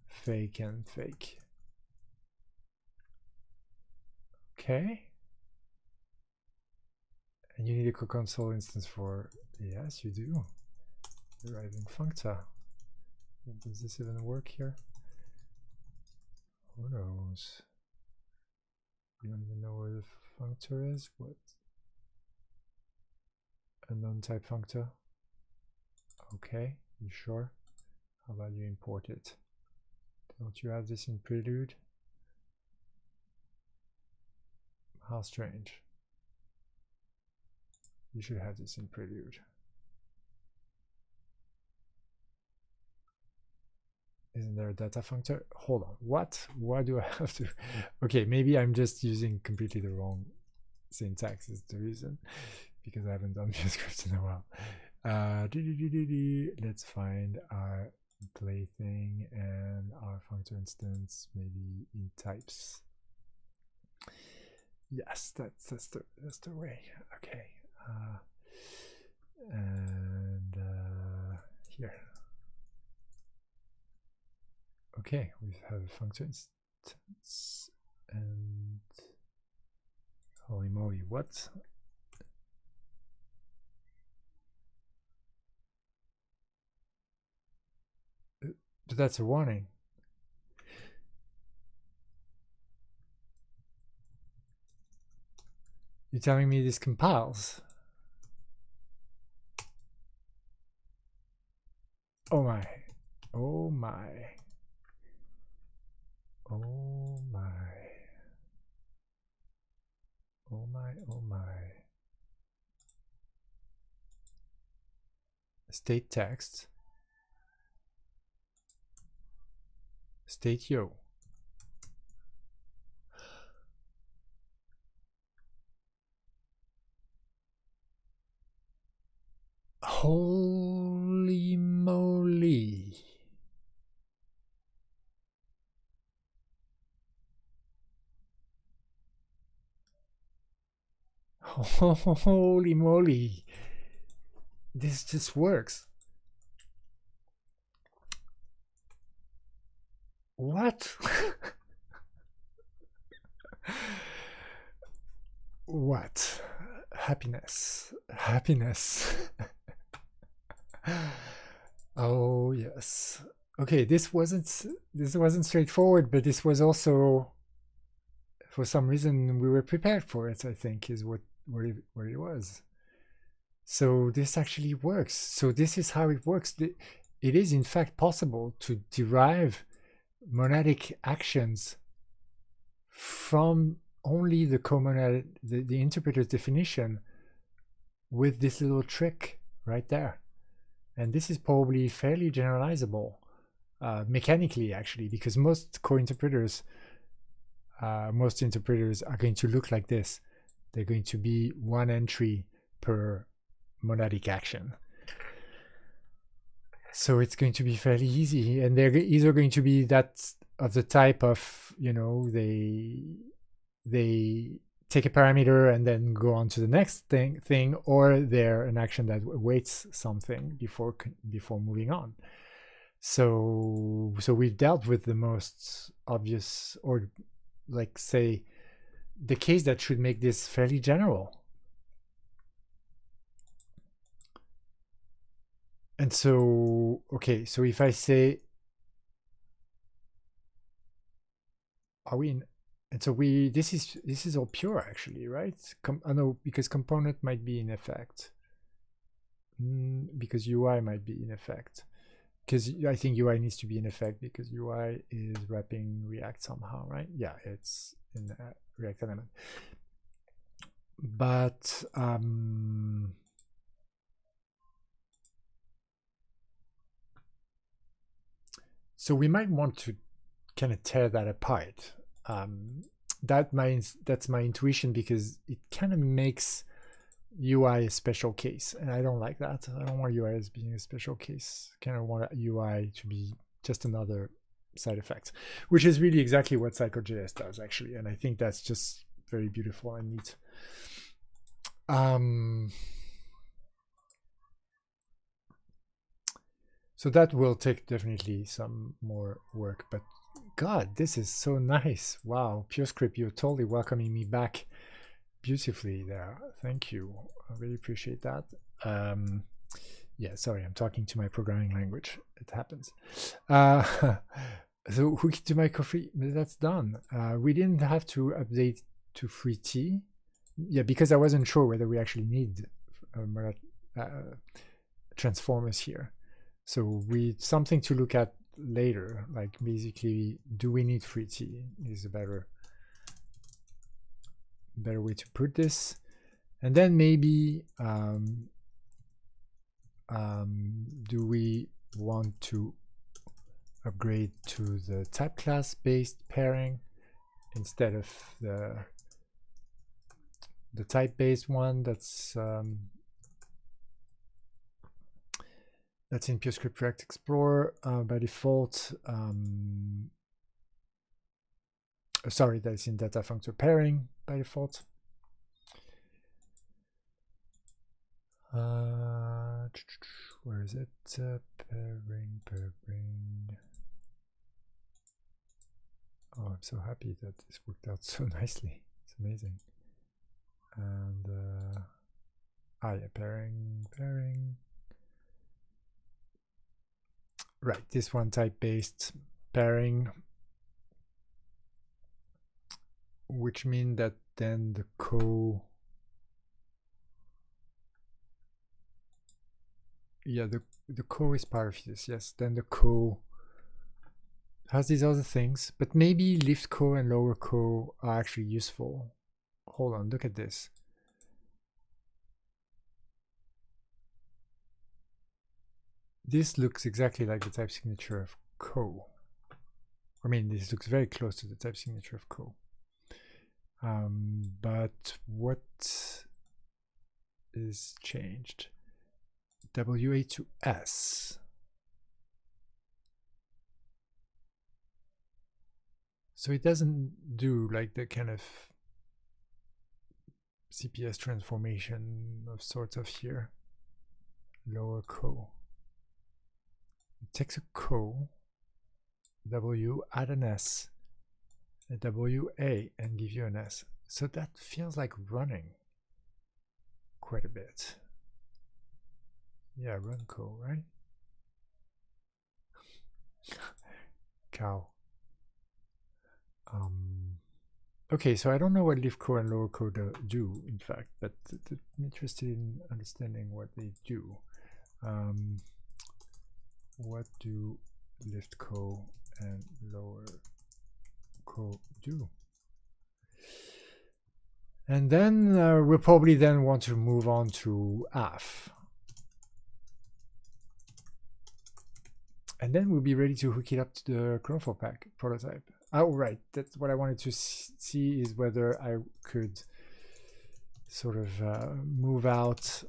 fake and fake. Okay. And you need a co-console instance for, yes, you do. Deriving functor. Does this even work here? Who knows? You don't even know where the functor is? What? A non-type functor? Okay, you sure? How about you import it? Don't you have this in Prelude? How strange. You should have this in Prelude. Isn't there a data functor? Hold on, what? Why do I have to? Okay, maybe I'm just using completely the wrong syntax is the reason, because I haven't done Purescript in a while. Let's find our plaything and our functor instance, maybe in types. Yes, that's the way. Okay, and here. Okay, we have a functor instance, and holy moly, what? That's a warning. You're telling me this compiles? Oh my. Oh my. Oh my. Oh my, oh my. State text. State yo. Holy moly. Holy moly. This just works. What? What? Happiness. Happiness. Oh yes. Okay, this wasn't straightforward, but this was also, for some reason, we were prepared for it, I think, is what it was. So this actually works. So this is how it works. It is in fact possible to derive monadic actions from only the comonad, the interpreter's definition, with this little trick right there. And this is probably fairly generalizable mechanically, actually, because most co-interpreters, most interpreters are going to look like this. They're going to be one entry per monadic action. So it's going to be fairly easy, and they're either going to be that of the type of, you know, they take a parameter and then go on to the next thing, or they're an action that waits something before moving on. So we've dealt with the most obvious, or like say the case that should make this fairly general. And so, okay, so if I say, are we in, and so this is all pure actually, right? I know, because component might be in effect, because UI might be in effect, because I think UI needs to be in effect because UI is wrapping React somehow, right? Yeah, it's in a React element. But so we might want to kind of tear that apart. That's my intuition, because it kind of makes UI a special case, and I don't like that. I don't want UI as being a special case. Kind of want UI to be just another side effect, which is really exactly what Psycho.js does, actually, and I think that's just very beautiful and neat. So that will take definitely some more work, but God, this is so nice. Wow, Purescript, you're totally welcoming me back beautifully there. Thank you. I really appreciate that. Yeah, sorry, I'm talking to my programming language. It happens. So hook to my coffee, that's done. We didn't have to update to 3T. Yeah, because I wasn't sure whether we actually need transformers here. So something to look at later, like basically, do we need 3T is a better way to put this. And then maybe do we want to upgrade to the type class based pairing instead of the type based one that's in Purescript React Explorer by default. Sorry, that's in data functor pairing by default. Where is it? Pairing. Oh, I'm so happy that this worked out so nicely. It's amazing. And yeah, pairing. Right, this one type-based pairing, which means that then the the co is part of this. Yes, then the co has these other things, but maybe lift co and lower co are actually useful. Hold on, look at this. This looks exactly like the type signature of co. I mean, this looks very close to the type signature of co. But what is changed? WA to S. So it doesn't do like the kind of CPS transformation of sorts of here. Lower co. It takes a co, W, add an S, a WA, and give you an S. So that feels like running quite a bit. Yeah, run co, right? Cow. Okay, so I don't know what lift co and lower co do, in fact, but I'm interested in understanding what they do. What do lift co and lower co do? And then we'll probably then want to move on to AF. And then we'll be ready to hook it up to the Chronophore pack prototype. Oh, right. That's what I wanted to see, is whether I could sort of move out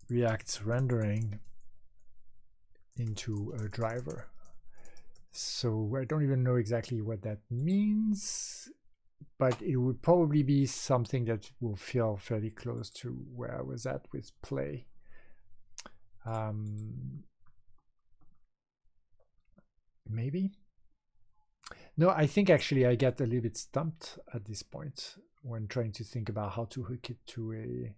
React's rendering into a driver. So I don't even know exactly what that means, but it would probably be something that will feel fairly close to where I was at with play. Maybe. No, I think actually I get a little bit stumped at this point when trying to think about how to hook it to a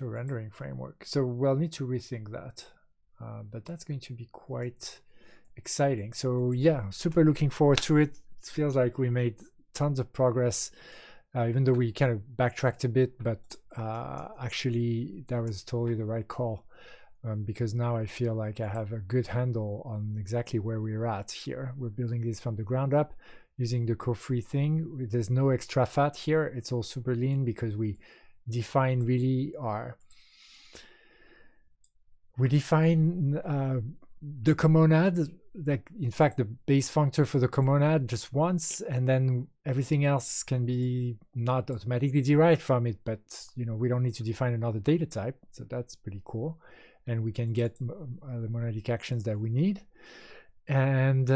rendering framework. So we'll need to rethink that. But that's going to be quite exciting. So yeah, super looking forward to it. It feels like we made tons of progress, even though we kind of backtracked a bit, but actually that was totally the right call. Because now I feel like I have a good handle on exactly where we're at here. We're building this from the ground up using the co-free thing. There's no extra fat here. It's all super lean because we define really the comonad, like in fact the base functor for the comonad just once, and then everything else can be not automatically derived from it, but we don't need to define another data type. So that's pretty cool. And we can get the monadic actions that we need. And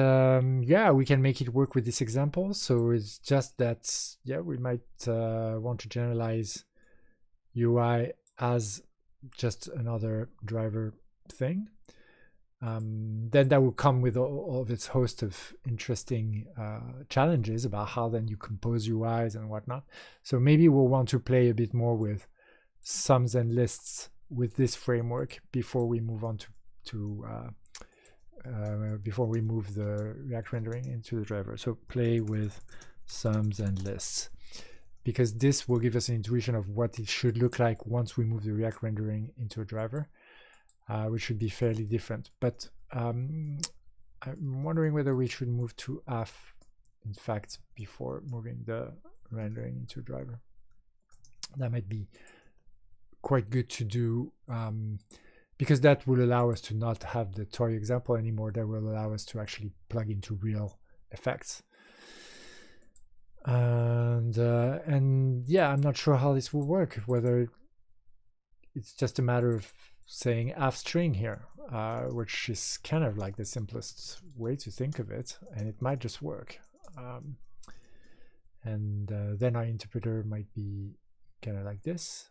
yeah, we can make it work with this example. So it's just that, yeah, we might want to generalize UI as just another driver thing. Then that will come with all of its host of interesting challenges about how then you compose UIs and whatnot. So maybe we'll want to play a bit more with sums and lists with this framework before we move on before we move the React rendering into the driver. So play with sums and lists, because this will give us an intuition of what it should look like once we move the React rendering into a driver, which should be fairly different. But I'm wondering whether we should move to AF, in fact, before moving the rendering into a driver. That might be quite good to do, because that will allow us to not have the toy example anymore. That will allow us to actually plug into real effects. And yeah, I'm not sure how this will work, whether it's just a matter of saying AF string here, which is kind of like the simplest way to think of it, and it might just work. And then our interpreter might be kind of like this.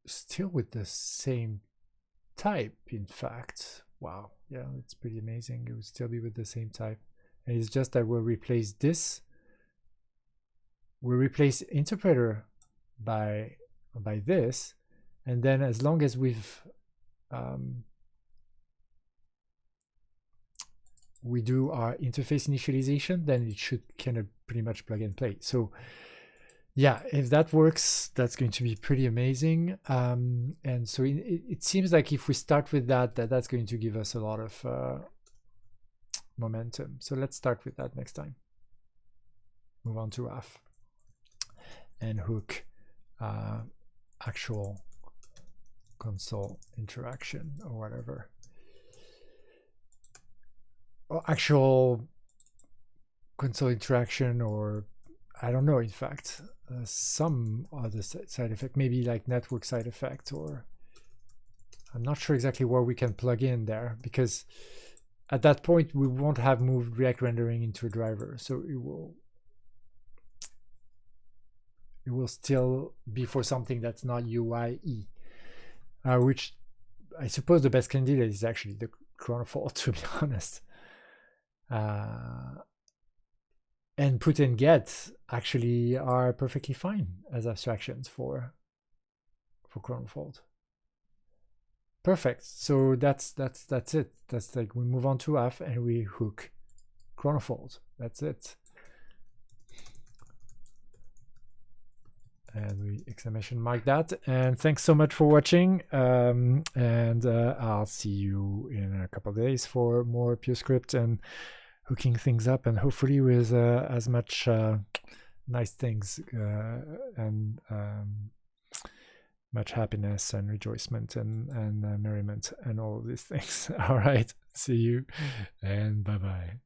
Still with the same type, in fact. Wow, yeah, it's pretty amazing. It would still be with the same type. And it's just that we'll replace this. We'll replace interpreter by this. And then as long as we've we do our interface initialization, then it should kind of pretty much plug and play. So yeah, if that works, that's going to be pretty amazing. And so it seems like if we start with that, that's going to give us a lot of momentum. So let's start with that next time. Move on to AF and hook actual console interaction or whatever. Or actual console interaction, or I don't know, in fact, some other side effect, maybe like network side effect, or I'm not sure exactly what we can plug in there, because at that point we won't have moved React rendering into a driver, so it will still be for something that's not UIE, which I suppose the best candidate is actually the chronofold, to be honest. And put and get actually are perfectly fine as abstractions for chronofold. Perfect. So that's it. That's like we move on to AF and we hook chronofold. That's it. And we exclamation mark that. And thanks so much for watching. And I'll see you in a couple of days for more Purescript and hooking things up, and hopefully with as much nice things and much happiness and rejoicement and merriment and all of these things. All right, see you and bye-bye.